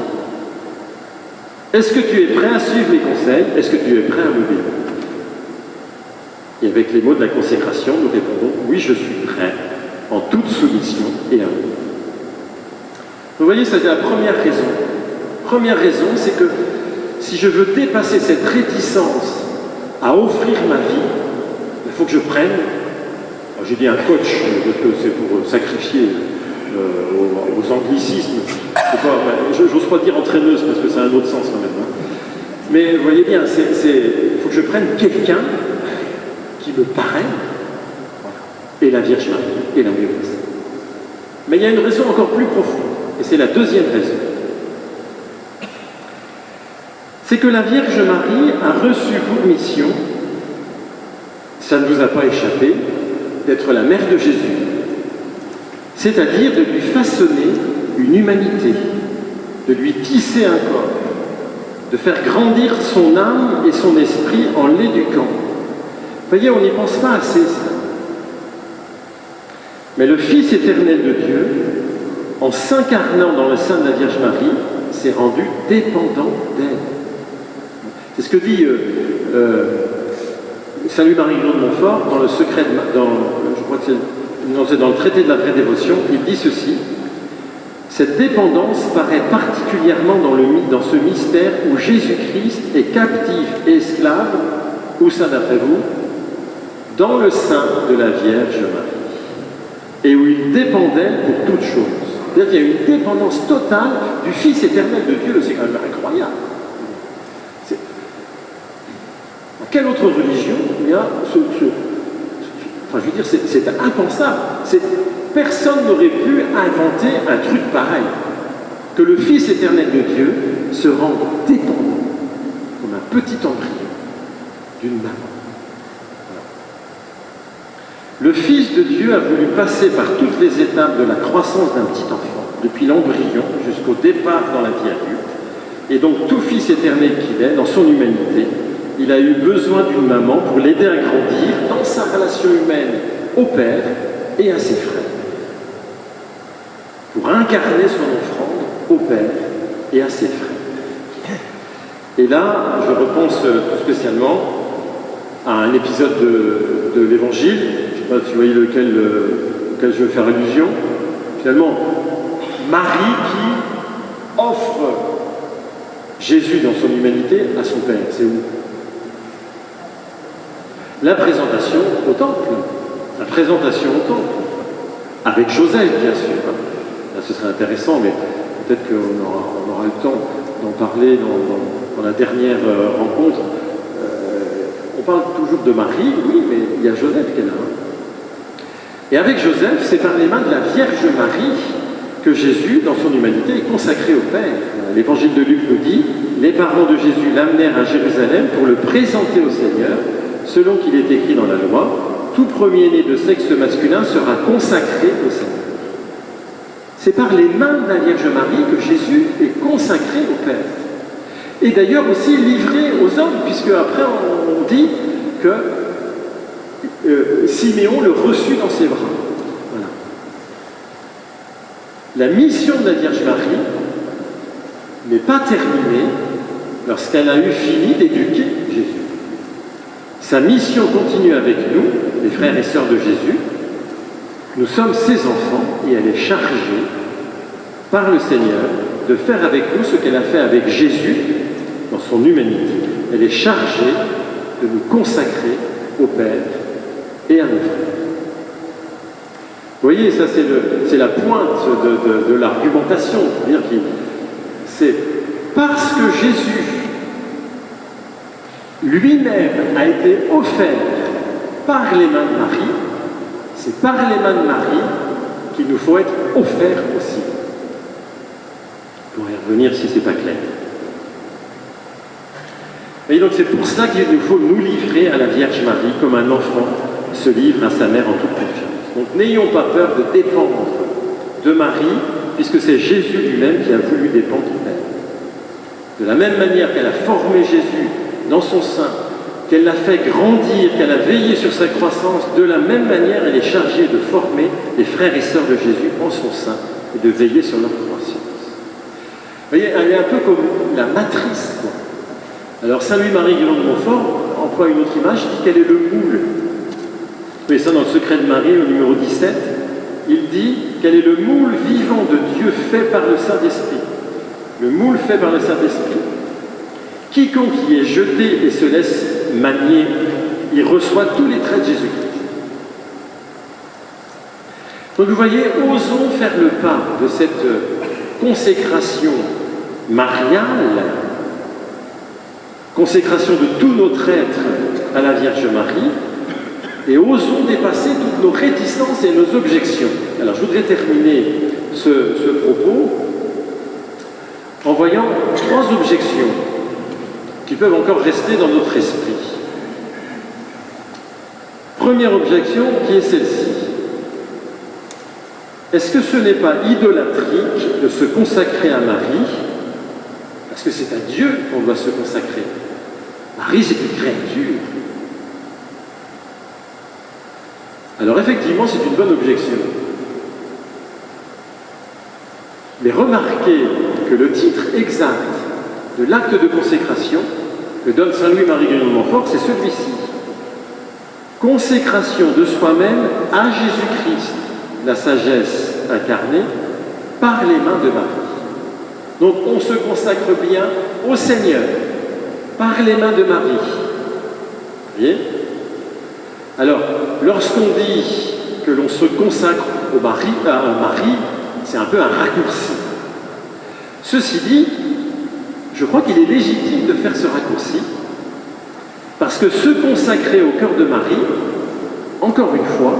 A: Est-ce que tu es prêt à suivre mes conseils? Est-ce que tu es prêt à m'obéir? Et avec les mots de la consécration, nous répondons « Oui, je suis prêt, en toute soumission et amour. » Vous voyez, c'est la première raison. Première raison, c'est que si je veux dépasser cette réticence à offrir ma vie, il faut que je prenne, j'ai dit un coach, parce que c'est pour sacrifier aux anglicismes. J'ose pas dire entraîneuse parce que c'est un autre sens quand même. Hein. Mais vous voyez bien, il faut que je prenne quelqu'un qui me parraine, et la Vierge Marie, et la Maîtresse. Mais il y a une raison encore plus profonde, et c'est la deuxième raison. C'est que la Vierge Marie a reçu pour mission, ça ne vous a pas échappé, d'être la mère de Jésus. C'est-à-dire de lui façonner une humanité, de lui tisser un corps, de faire grandir son âme et son esprit en l'éduquant. Vous voyez, on n'y pense pas assez, ça. Mais le Fils éternel de Dieu, en s'incarnant dans le sein de la Vierge Marie, s'est rendu dépendant d'elle. C'est ce que dit Saint Louis-Marie-Grillon de Montfort dans le secret, je crois que c'est dans le traité de la vraie dévotion. Il dit ceci: cette dépendance paraît particulièrement dans ce mystère où Jésus-Christ est captif et esclave. Où ça d'après vous? Dans le sein de la Vierge Marie, et où il dépend d'elle pour toute chose. C'est-à-dire qu'il y a une dépendance totale du Fils éternel de Dieu. C'est quand même incroyable. Dans quelle autre religion il y a enfin, je veux dire, c'est impensable. Personne n'aurait pu inventer un truc pareil. Que le Fils éternel de Dieu se rende dépendant, comme un petit embryon, d'une maman. Le Fils de Dieu a voulu passer par toutes les étapes de la croissance d'un petit enfant, depuis l'embryon jusqu'au départ dans la vie adulte. Et donc tout Fils éternel qu'il est, dans son humanité, il a eu besoin d'une maman pour l'aider à grandir dans sa relation humaine au Père et à ses frères. Pour incarner son offrande au Père et à ses frères. Et là, je repense tout spécialement à un épisode de l'Évangile. Je ne sais pas si vous voyez auquel je veux faire allusion. Finalement, Marie qui offre Jésus dans son humanité à son Père. C'est où? La présentation au temple. La présentation au temple. Avec Joseph, bien sûr. Là, ce serait intéressant, mais peut-être qu'on aura le temps d'en parler dans la dernière rencontre. On parle toujours de Marie, oui, mais il y a Joseph qui est là. Et avec Joseph, c'est par les mains de la Vierge Marie que Jésus, dans son humanité, est consacré au Père. L'Évangile de Luc nous dit: les parents de Jésus l'amenèrent à Jérusalem pour le présenter au Seigneur, selon qu'il est écrit dans la loi: tout premier-né de sexe masculin sera consacré au Seigneur. C'est par les mains de la Vierge Marie que Jésus est consacré au Père. Et d'ailleurs aussi livré aux hommes, puisque après on dit que Siméon le reçut dans ses bras. Voilà. La mission de la Vierge Marie n'est pas terminée lorsqu'elle a eu fini d'éduquer Jésus. Sa mission continue avec nous, les frères et sœurs de Jésus. Nous sommes ses enfants et elle est chargée par le Seigneur de faire avec nous ce qu'elle a fait avec Jésus dans son humanité. Elle est chargée de nous consacrer au Père et à nos frères. Vous voyez, ça c'est la pointe de l'argumentation. C'est parce que Jésus lui-même a été offert par les mains de Marie, c'est par les mains de Marie qu'il nous faut être offert aussi. On pourrait y revenir si ce n'est pas clair. Et donc c'est pour cela qu'il nous faut nous livrer à la Vierge Marie comme un enfant se livre à sa mère en toute confiance. Donc n'ayons pas peur de dépendre de Marie, puisque c'est Jésus lui-même qui a voulu dépendre d'elle. De la même manière qu'elle a formé Jésus dans son sein, qu'elle l'a fait grandir, qu'elle a veillé sur sa croissance, de la même manière elle est chargée de former les frères et sœurs de Jésus en son sein et de veiller sur leur croissance. Vous voyez, elle est un peu comme la matrice, quoi. Alors Saint Louis-Marie-Grillon de Montfort emploie une autre image, il dit qu'elle est le moule. Vous voyez ça dans le secret de Marie, au numéro 17, il dit qu'elle est le moule vivant de Dieu fait par le Saint-Esprit. Le moule fait par le Saint-Esprit. Quiconque y est jeté et se laisse manier, il reçoit tous les traits de Jésus-Christ. Donc vous voyez, osons faire le pas de cette consécration mariale, consécration de tout notre être à la Vierge Marie, et osons dépasser toutes nos réticences et nos objections. Alors je voudrais terminer ce propos en voyant 3 objections qui peuvent encore rester dans notre esprit. Première objection qui est celle-ci. Est-ce que ce n'est pas idolâtrique de se consacrer à Marie, parce que c'est à Dieu qu'on doit se consacrer? Marie, c'est une créature. Alors effectivement, c'est une bonne objection. Mais remarquez que le titre exact de l'acte de consécration, que donne Saint Louis-Marie Grignon de Montfort, c'est celui-ci. Consécration de soi-même à Jésus-Christ, la sagesse incarnée, par les mains de Marie. Donc on se consacre bien au Seigneur, par les mains de Marie. Vous voyez? Alors, lorsqu'on dit que l'on se consacre à Marie, c'est un peu un raccourci. Ceci dit, je crois qu'il est légitime de faire ce raccourci, parce que se consacrer au cœur de Marie, encore une fois,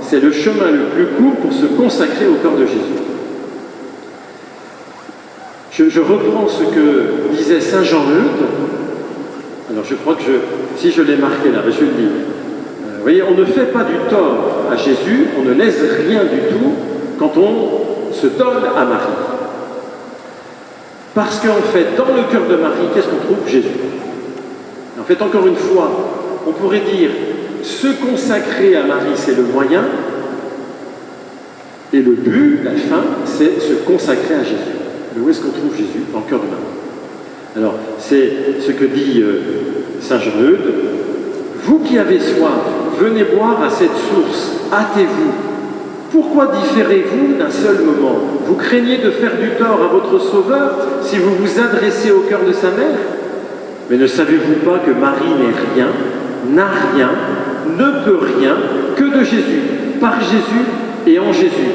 A: c'est le chemin le plus court pour se consacrer au cœur de Jésus. Je reprends ce que disait Saint Jean-Eudes. Alors je crois que si je l'ai marqué là, je le dis. Vous voyez, on ne fait pas du tort à Jésus, on ne laisse rien du tout quand on se donne à Marie. Parce qu'en fait, dans le cœur de Marie, qu'est-ce qu'on trouve? Jésus. En fait, encore une fois, on pourrait dire se consacrer à Marie, c'est le moyen, et le but, la fin, c'est se consacrer à Jésus. Mais où est-ce qu'on trouve Jésus? Dans le cœur de Marie. Alors, c'est ce que dit Saint Jean-Eudes. Vous qui avez soif, venez boire à cette source, hâtez-vous. Pourquoi différez-vous d'un seul moment? Vous craignez de faire du tort à votre Sauveur si vous vous adressez au cœur de sa mère? Mais ne savez-vous pas que Marie n'est rien, n'a rien, ne peut rien que de Jésus, par Jésus et en Jésus?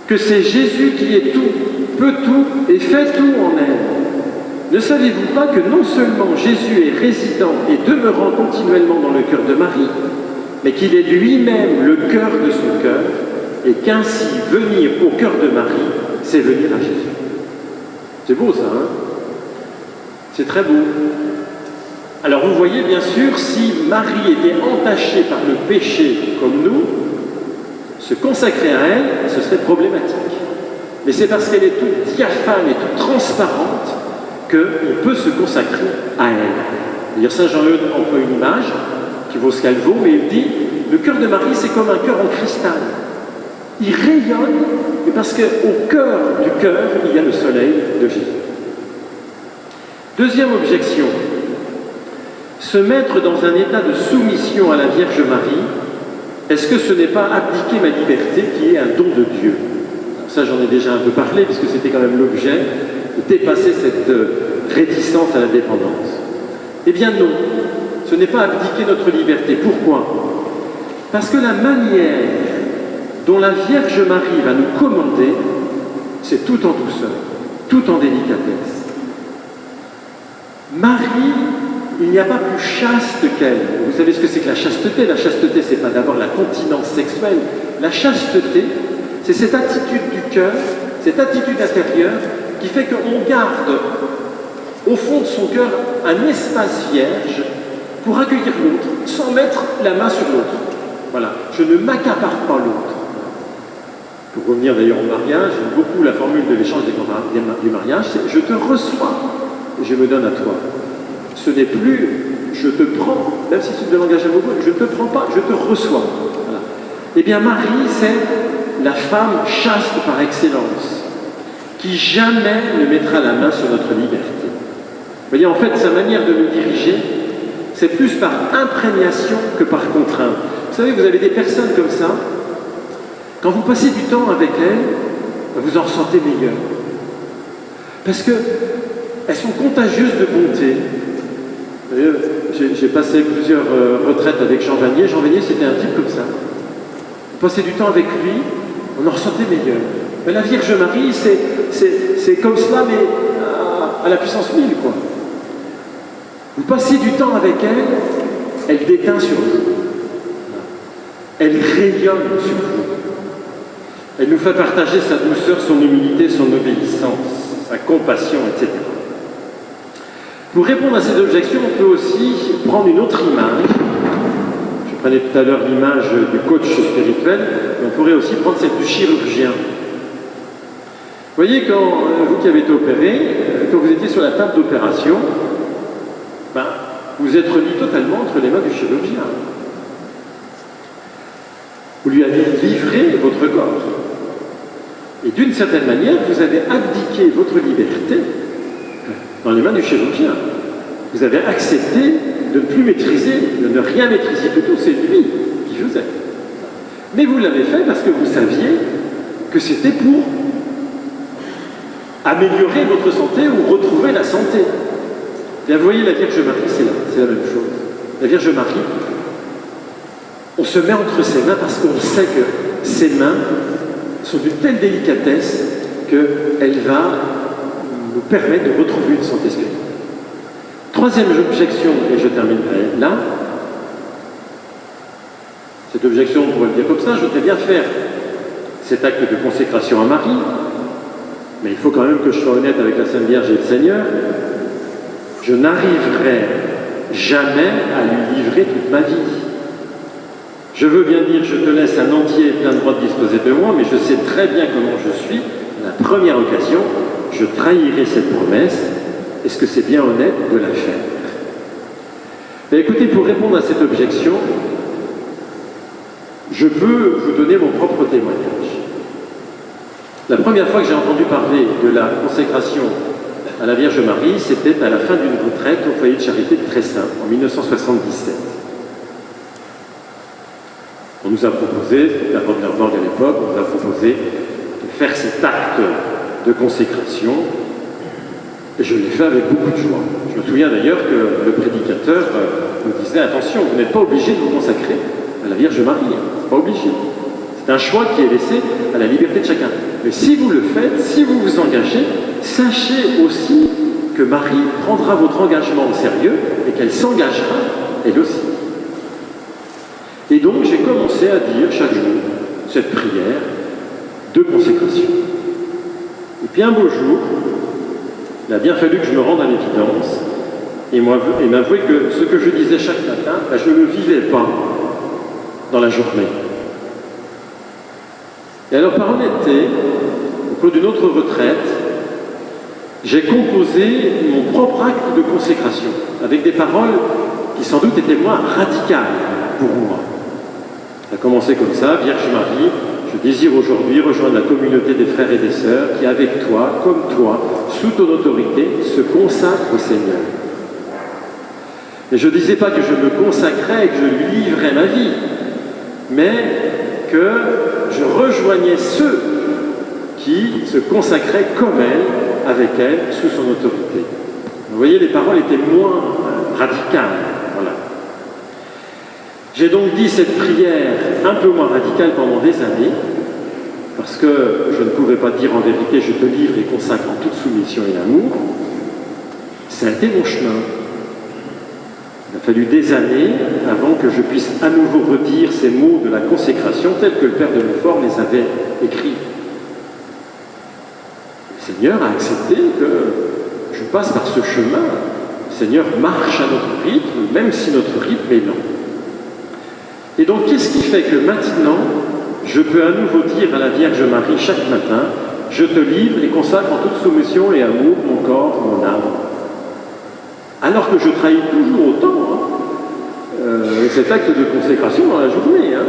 A: Que c'est Jésus qui est tout, peut tout et fait tout en elle. Ne savez-vous pas que non seulement Jésus est résident et demeurant continuellement dans le cœur de Marie, mais qu'il est lui-même le cœur de son cœur, et qu'ainsi venir au cœur de Marie, c'est venir à Jésus. C'est beau ça, hein? C'est très beau. Alors vous voyez bien sûr, si Marie était entachée par le péché comme nous, se consacrer à elle, ce serait problématique. Mais c'est parce qu'elle est toute diaphane et toute transparente qu'on peut se consacrer à elle. D'ailleurs, Saint Jean-Eudes emploie une image qui vaut ce qu'elle vaut, mais il dit le cœur de Marie, c'est comme un cœur en cristal. Il rayonne, et parce qu'au cœur du cœur, il y a le soleil de Jésus. Deuxième objection, se mettre dans un état de soumission à la Vierge Marie, est-ce que ce n'est pas abdiquer ma liberté qui est un don de Dieu? Alors ça, j'en ai déjà un peu parlé, puisque c'était quand même l'objet de dépasser cette réticence à la dépendance. Eh bien non, ce n'est pas abdiquer notre liberté. Pourquoi? Parce que la manière dont la Vierge Marie va nous commander, c'est tout en douceur, tout en délicatesse. Marie, il n'y a pas plus chaste qu'elle. Vous savez ce que c'est que la chasteté? La chasteté, c'est pas d'abord la continence sexuelle. La chasteté, c'est cette attitude du cœur, cette attitude intérieure qui fait qu'on garde au fond de son cœur un espace vierge pour accueillir l'autre sans mettre la main sur l'autre. Voilà, je ne m'accapare pas l'autre. Pour revenir d'ailleurs au mariage, j'aime beaucoup la formule de l'échange du mariage, c'est « je te reçois et je me donne à toi ». Ce n'est plus « je te prends », même si c'est de langage amoureux, « je ne te prends pas, je te reçois ». Voilà. Eh bien Marie, c'est la femme chaste par excellence, qui jamais ne mettra la main sur notre liberté. Vous voyez, en fait, sa manière de nous diriger, c'est plus par imprégnation que par contrainte. Vous savez, vous avez des personnes comme ça, quand vous passez du temps avec elles, vous en ressentez meilleur. Parce qu'elles sont contagieuses de bonté. Vous voyez, j'ai passé plusieurs retraites avec Jean Vanier. Jean Vanier, c'était un type comme ça. Vous passez du temps avec lui, on en ressentait meilleur. Mais la Vierge Marie, c'est comme cela, mais à la puissance 1000, quoi. Vous passez du temps avec elle, elle déteint sur vous. Elle rayonne sur vous. Elle nous fait partager sa douceur, son humilité, son obéissance, sa compassion, etc. Pour répondre à ces objections, on peut aussi prendre une autre image. Je prenais tout à l'heure l'image du coach spirituel, mais on pourrait aussi prendre celle du chirurgien. Vous voyez, quand vous qui avez été opéré, quand vous étiez sur la table d'opération, ben, vous êtes remis totalement entre les mains du chirurgien. Vous lui avez livré votre corps. Et d'une certaine manière, vous avez abdiqué votre liberté dans les mains du chirurgien. Vous avez accepté de ne plus maîtriser, de ne rien maîtriser du tout, c'est lui qui faisait. Mais vous l'avez fait parce que vous saviez que c'était pour améliorer votre santé ou retrouver la santé. Bien, vous voyez, la Vierge Marie, c'est la même chose. La Vierge Marie, on se met entre ses mains parce qu'on sait que ses mains sont d'une telle délicatesse qu'elle va nous permettre de retrouver une santé spirituelle. Troisième objection, et je terminerai là. Cette objection, on pourrait le dire comme ça, je voudrais bien faire cet acte de consécration à Marie, mais il faut quand même que je sois honnête avec la Sainte Vierge et le Seigneur. Je n'arriverai jamais à lui livrer toute ma vie. Je veux bien dire, je te laisse un entier et plein droit de disposer de moi, mais je sais très bien comment je suis. À la première occasion, je trahirai cette promesse. Est-ce que c'est bien honnête de la faire? Mais écoutez, pour répondre à cette objection, je peux vous donner mon propre témoignage. La première fois que j'ai entendu parler de la consécration à la Vierge Marie, c'était à la fin d'une retraite au foyer de charité de Tressin, en 1977. On nous a proposé, la première Borg à l'époque, on nous a proposé de faire cet acte de consécration, et je l'ai fait avec beaucoup de joie. Je me souviens d'ailleurs que le prédicateur nous disait, attention, vous n'êtes pas obligé de vous consacrer à la Vierge Marie, hein, pas obligé. C'est un choix qui est laissé à la liberté de chacun. Mais si vous le faites, si vous vous engagez, sachez aussi que Marie prendra votre engagement au sérieux et qu'elle s'engagera, elle aussi. Et donc j'ai commencé à dire chaque jour cette prière de consécration. Et puis un beau jour, il a bien fallu que je me rende à l'évidence et m'avouer que ce que je disais chaque matin, je ne le vivais pas dans la journée. Et alors, par honnêteté, au cours d'une autre retraite, j'ai composé mon propre acte de consécration, avec des paroles qui sans doute étaient moins radicales pour moi. Ça a commencé comme ça, Vierge Marie, je désire aujourd'hui rejoindre la communauté des frères et des sœurs qui, avec toi, comme toi, sous ton autorité, se consacrent au Seigneur. Et je ne disais pas que je me consacrais et que je lui livrais ma vie, mais que je rejoignais ceux qui se consacraient comme elle, avec elle, sous son autorité. Vous voyez, les paroles étaient moins radicales. Voilà. J'ai donc dit cette prière un peu moins radicale pendant des années, parce que je ne pouvais pas dire en vérité « je te livre et consacre en toute soumission et amour ». Ça a été mon chemin. Il a fallu des années avant que je puisse à nouveau redire ces mots de la consécration tels que le Père de Montfort les avait écrits. Le Seigneur a accepté que je passe par ce chemin. Le Seigneur marche à notre rythme, même si notre rythme est lent. Et donc, qu'est-ce qui fait que maintenant, je peux à nouveau dire à la Vierge Marie chaque matin, je te livre et consacre en toute soumission et amour mon corps, mon âme. Alors que je trahis toujours autant cet acte de consécration dans la journée. Hein.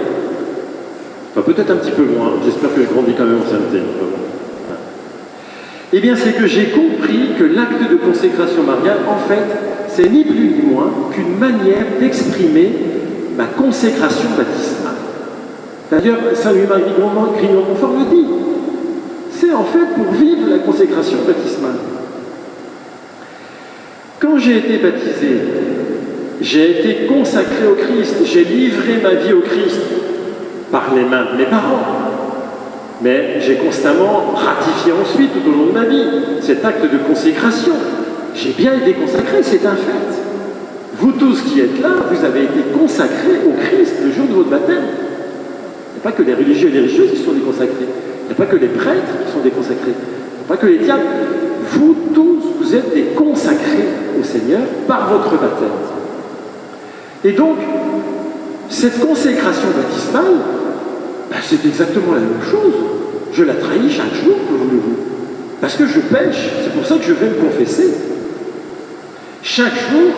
A: Enfin, peut-être un petit peu moins. J'espère que je grandis quand même en sainteté. Eh bien, c'est que j'ai compris que l'acte de consécration mariale, en fait, c'est ni plus ni moins qu'une manière d'exprimer ma consécration baptismale. D'ailleurs, Saint Louis-Marie Grignon-Montfort le dit. C'est en fait pour vivre la consécration baptismale. Quand j'ai été baptisé, j'ai été consacré au Christ, j'ai livré ma vie au Christ par les mains de mes parents. Mais j'ai constamment ratifié ensuite, tout au long de ma vie, cet acte de consécration. J'ai bien été consacré, c'est un fait. Vous tous qui êtes là, vous avez été consacrés au Christ le jour de votre baptême. Il n'y a pas que les religieux et les religieuses qui sont déconsacrés. Il n'y a pas que les prêtres qui sont déconsacrés. Il n'y a pas que les diacres. Vous tous, vous êtes des consacrés au Seigneur par votre baptême. Et donc, cette consécration baptismale, c'est exactement la même chose. Je la trahis chaque jour, que voulez-vous. Parce que je pêche, c'est pour ça que je vais me confesser. Chaque jour,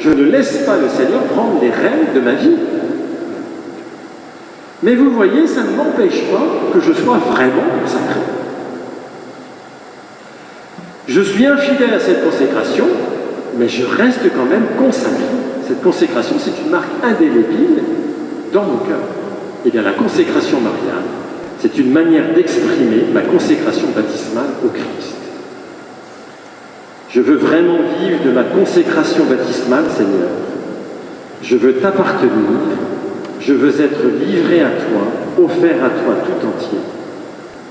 A: je ne laisse pas le Seigneur prendre les rênes de ma vie. Mais vous voyez, ça ne m'empêche pas que je sois vraiment consacré. Je suis infidèle à cette consécration mais je reste quand même consacré. Cette consécration, c'est une marque indélébile dans mon cœur. Et bien la consécration mariale, c'est une manière d'exprimer ma consécration baptismale au Christ. Je veux vraiment vivre de ma consécration baptismale, Seigneur. Je veux t'appartenir, je veux être livré à toi, offert à toi tout entier.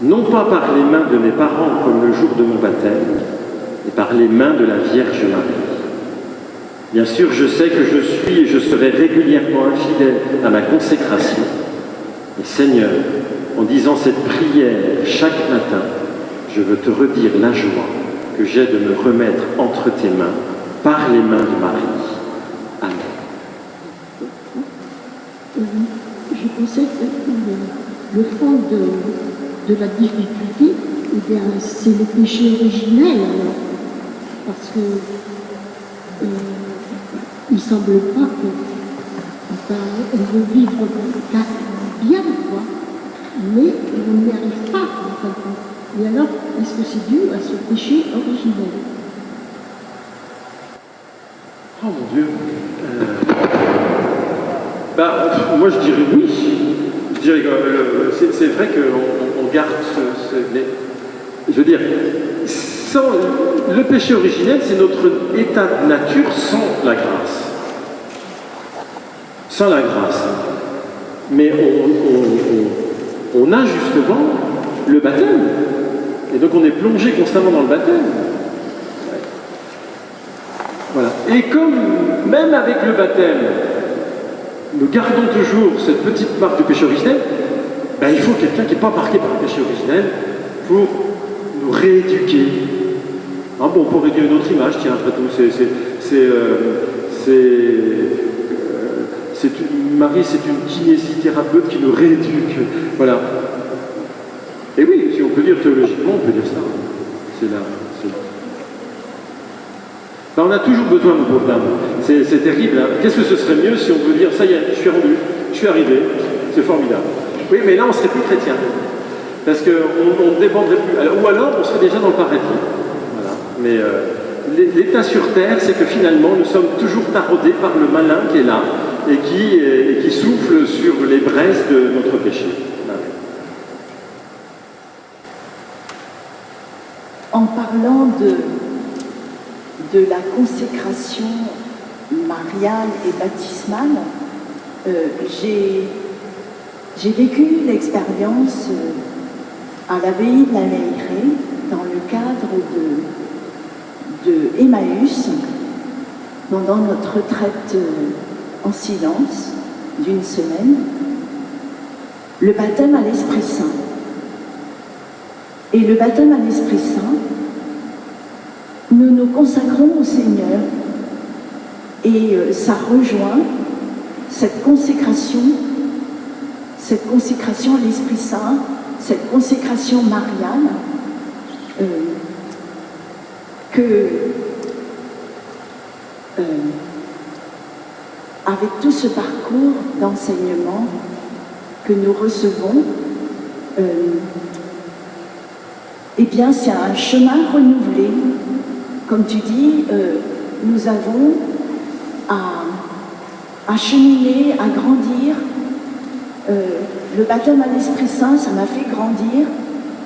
A: Non pas par les mains de mes parents comme le jour de mon baptême, mais par les mains de la Vierge Marie. Bien sûr, je sais que je suis et je serai régulièrement infidèle à ma consécration. Mais Seigneur, en disant cette prière chaque matin, je veux te redire la joie que j'ai de me remettre entre tes mains, par les mains de Marie. Amen.
B: Je pensais que le fond de la difficulté, eh bien, c'est le péché originel, alors. Parce que il ne semble pas qu'on veut vivre bien, quoi, mais on n'y arrive pas, en fin de compte. Et alors, est-ce que c'est dû à ce péché originel?
A: Oh mon Dieu. Moi je dirais oui. Je dirais que c'est vrai qu'on garde mais je veux dire, le péché originel, c'est notre état de nature sans la grâce. Sans la grâce. Mais on a justement le baptême. Et donc on est plongé constamment dans le baptême. Voilà. Et comme, même avec le baptême, nous gardons toujours cette petite marque du péché originel, ben, il faut quelqu'un qui n'est pas marqué par le péché originel pour nous rééduquer. Ah bon, pour réduire une autre image, tiens, après tout, Marie, c'est une kinésithérapeute qui nous rééduque. Voilà. Et oui, si on peut dire théologiquement, on peut dire ça. C'est là. Ben, on a toujours besoin de pauvres dames. C'est terrible. Hein. Qu'est-ce que ce serait mieux si on peut dire, ça y est, je suis rendu, je suis arrivé, c'est formidable. Oui, mais là, on ne serait plus chrétien. Parce qu'on ne dépendrait plus. Ou alors, on serait déjà dans le paradis. Voilà. Mais l'état sur terre, c'est que finalement, nous sommes toujours taraudés par le malin qui est là et qui souffle sur les braises de notre péché.
C: En parlant de la consécration mariale et baptismale, j'ai vécu l'expérience à l'abbaye de la Meilleray dans le cadre de Emmaüs, pendant notre retraite en silence d'une semaine, le baptême à l'Esprit Saint. Et le baptême à l'Esprit Saint, nous nous consacrons au Seigneur et ça rejoint cette consécration à l'Esprit Saint, cette consécration mariale avec tout ce parcours d'enseignement que nous recevons, eh bien c'est un chemin renouvelé. Comme tu dis, nous avons à cheminer, à grandir. Le baptême à l'Esprit Saint, ça m'a fait grandir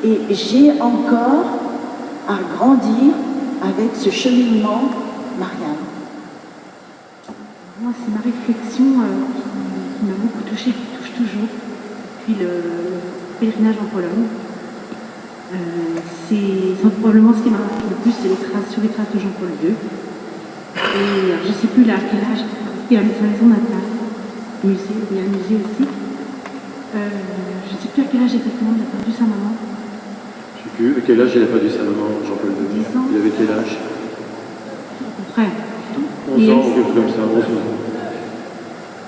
C: et j'ai encore à grandir avec ce cheminement marial.
D: Moi, c'est ma réflexion qui m'a beaucoup touchée, qui touche toujours depuis le pèlerinage en Pologne. C'est probablement ce qui m'a marqué le plus, c'est sur les traces de Jean-Paul II. Et je ne sais plus là à quel âge, il a sa maison natale, il y a un musée aussi. Je ne sais plus à quel âge exactement il a perdu sa maman.
A: Je ne sais plus à quel âge il a perdu sa maman, Jean-Paul II.
D: 10 ans.
A: Il avait quel âge?
D: À peu près.
A: 11 ans ou quelque chose comme ça, 11 ans.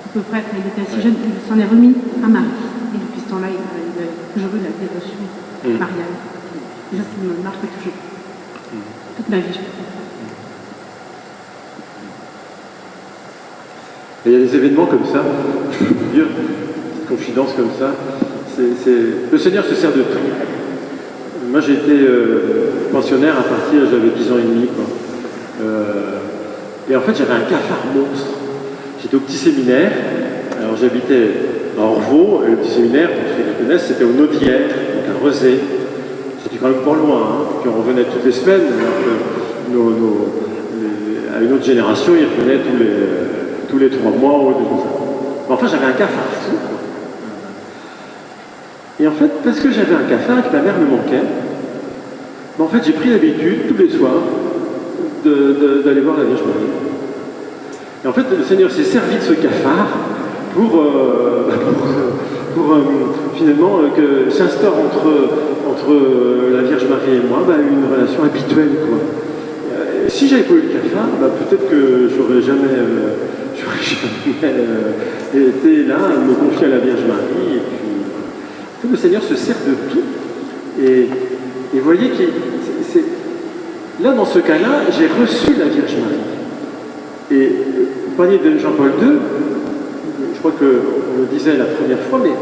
D: À peu près, quand il était assez jeune, il s'en est remis à Marie. Et depuis ce temps-là, il a toujours eu la dévotion mariale. Et ça me marque toujours. Toute ma vie, je pense.
A: Il y a des événements comme ça, je peux vous dire, cette confidence comme ça, le Seigneur se sert de tout. Moi j'ai été pensionnaire à partir, j'avais 10 ans et demi, quoi. Et en fait, j'avais un cafard monstre. J'étais au petit séminaire, alors j'habitais à Orvaux, et le petit séminaire, pour ceux qui le connaissent, c'était au Naudière, donc à Rezé. C'était quand même pas loin, hein. Puis on revenait toutes les semaines, alors que à une autre génération, ils revenaient tous les 3 mois ou des choses comme ça. Mais enfin, j'avais un cafard fou. Et en fait, parce que j'avais un cafard et que ma mère me manquait, en fait, j'ai pris l'habitude, tous les soirs, d'aller voir la Vierge Marie. Et en fait, le Seigneur s'est servi de ce cafard pour finalement que s'instaure entre la Vierge Marie et moi une relation habituelle, quoi. Si j'avais pas eu le cafard, peut-être que j'aurais jamais été là à me confier à la Vierge Marie. Et puis, le Seigneur se sert de tout. Et vous voyez que là, dans ce cas-là, j'ai reçu la Vierge Marie. Et vous parliez de Jean-Paul II, je crois qu'on le disait la première fois, mais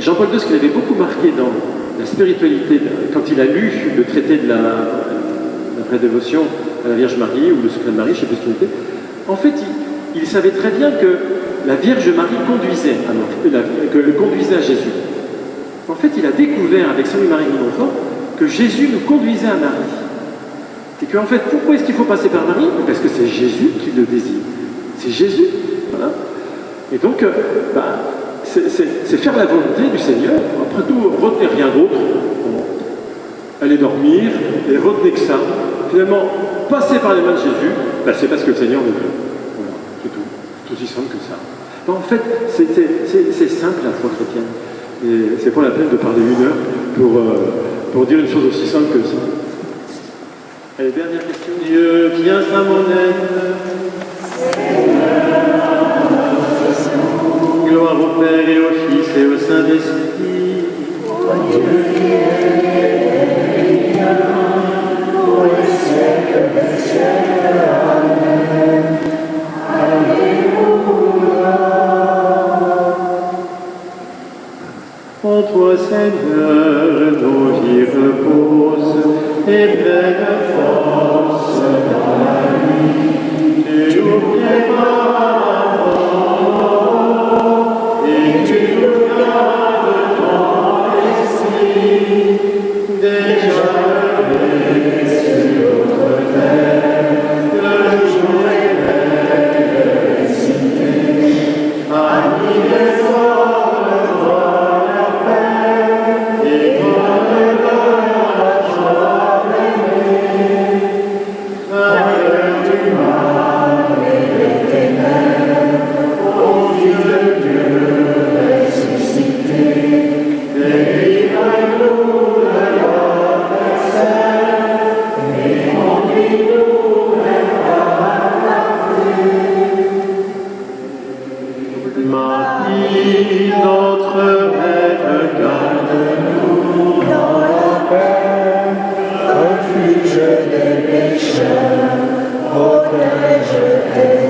A: Jean-Paul II, ce qui l'avait beaucoup marqué dans la spiritualité, quand il a lu le traité de la vraie dévotion à la Vierge Marie, ou le secret de Marie, je ne sais plus ce qu'il était, en fait, il savait très bien que la Vierge Marie conduisait à Jésus. En fait, il a découvert avec Saint-Louis-Marie de Montfort que Jésus nous conduisait à Marie. Et qu'en fait, pourquoi est-ce qu'il faut passer par Marie? Parce que c'est Jésus qui le désire. C'est Jésus. Voilà. Et donc, c'est faire la volonté du Seigneur. Après tout, retenez rien d'autre. Allez dormir et retenez que ça. Finalement, passer par les mains de Jésus, c'est parce que le Seigneur le veut. Voilà, c'est tout. C'est aussi simple que ça. En fait, c'est simple la foi chrétienne. Et c'est pas la peine de parler 1 heure pour dire une chose aussi simple que ça. Allez, dernière question. Dieu, viens à mon aide. Gloire au Père et au Fils et au Saint-Esprit. Pour les siècles des siècles. Amen. Alléluia. En toi, Seigneur, nos vies reposent et pleine force dans la nuit. Tu nous prépares et tu nous gardes dans l'esprit. Déjà levé sur notre terre, le jour révèle les cités. Amis les hommes, vois la paix et donne la joie d'aimer. Vainqueur du mal et des ténèbres, ô Fils de Dieu ressuscité, délivre-nous de l'adversaire et conduis-nous vers la paix. Marie, notre Mère, garde-nous dans la paix, refuge des pécheurs, protège tes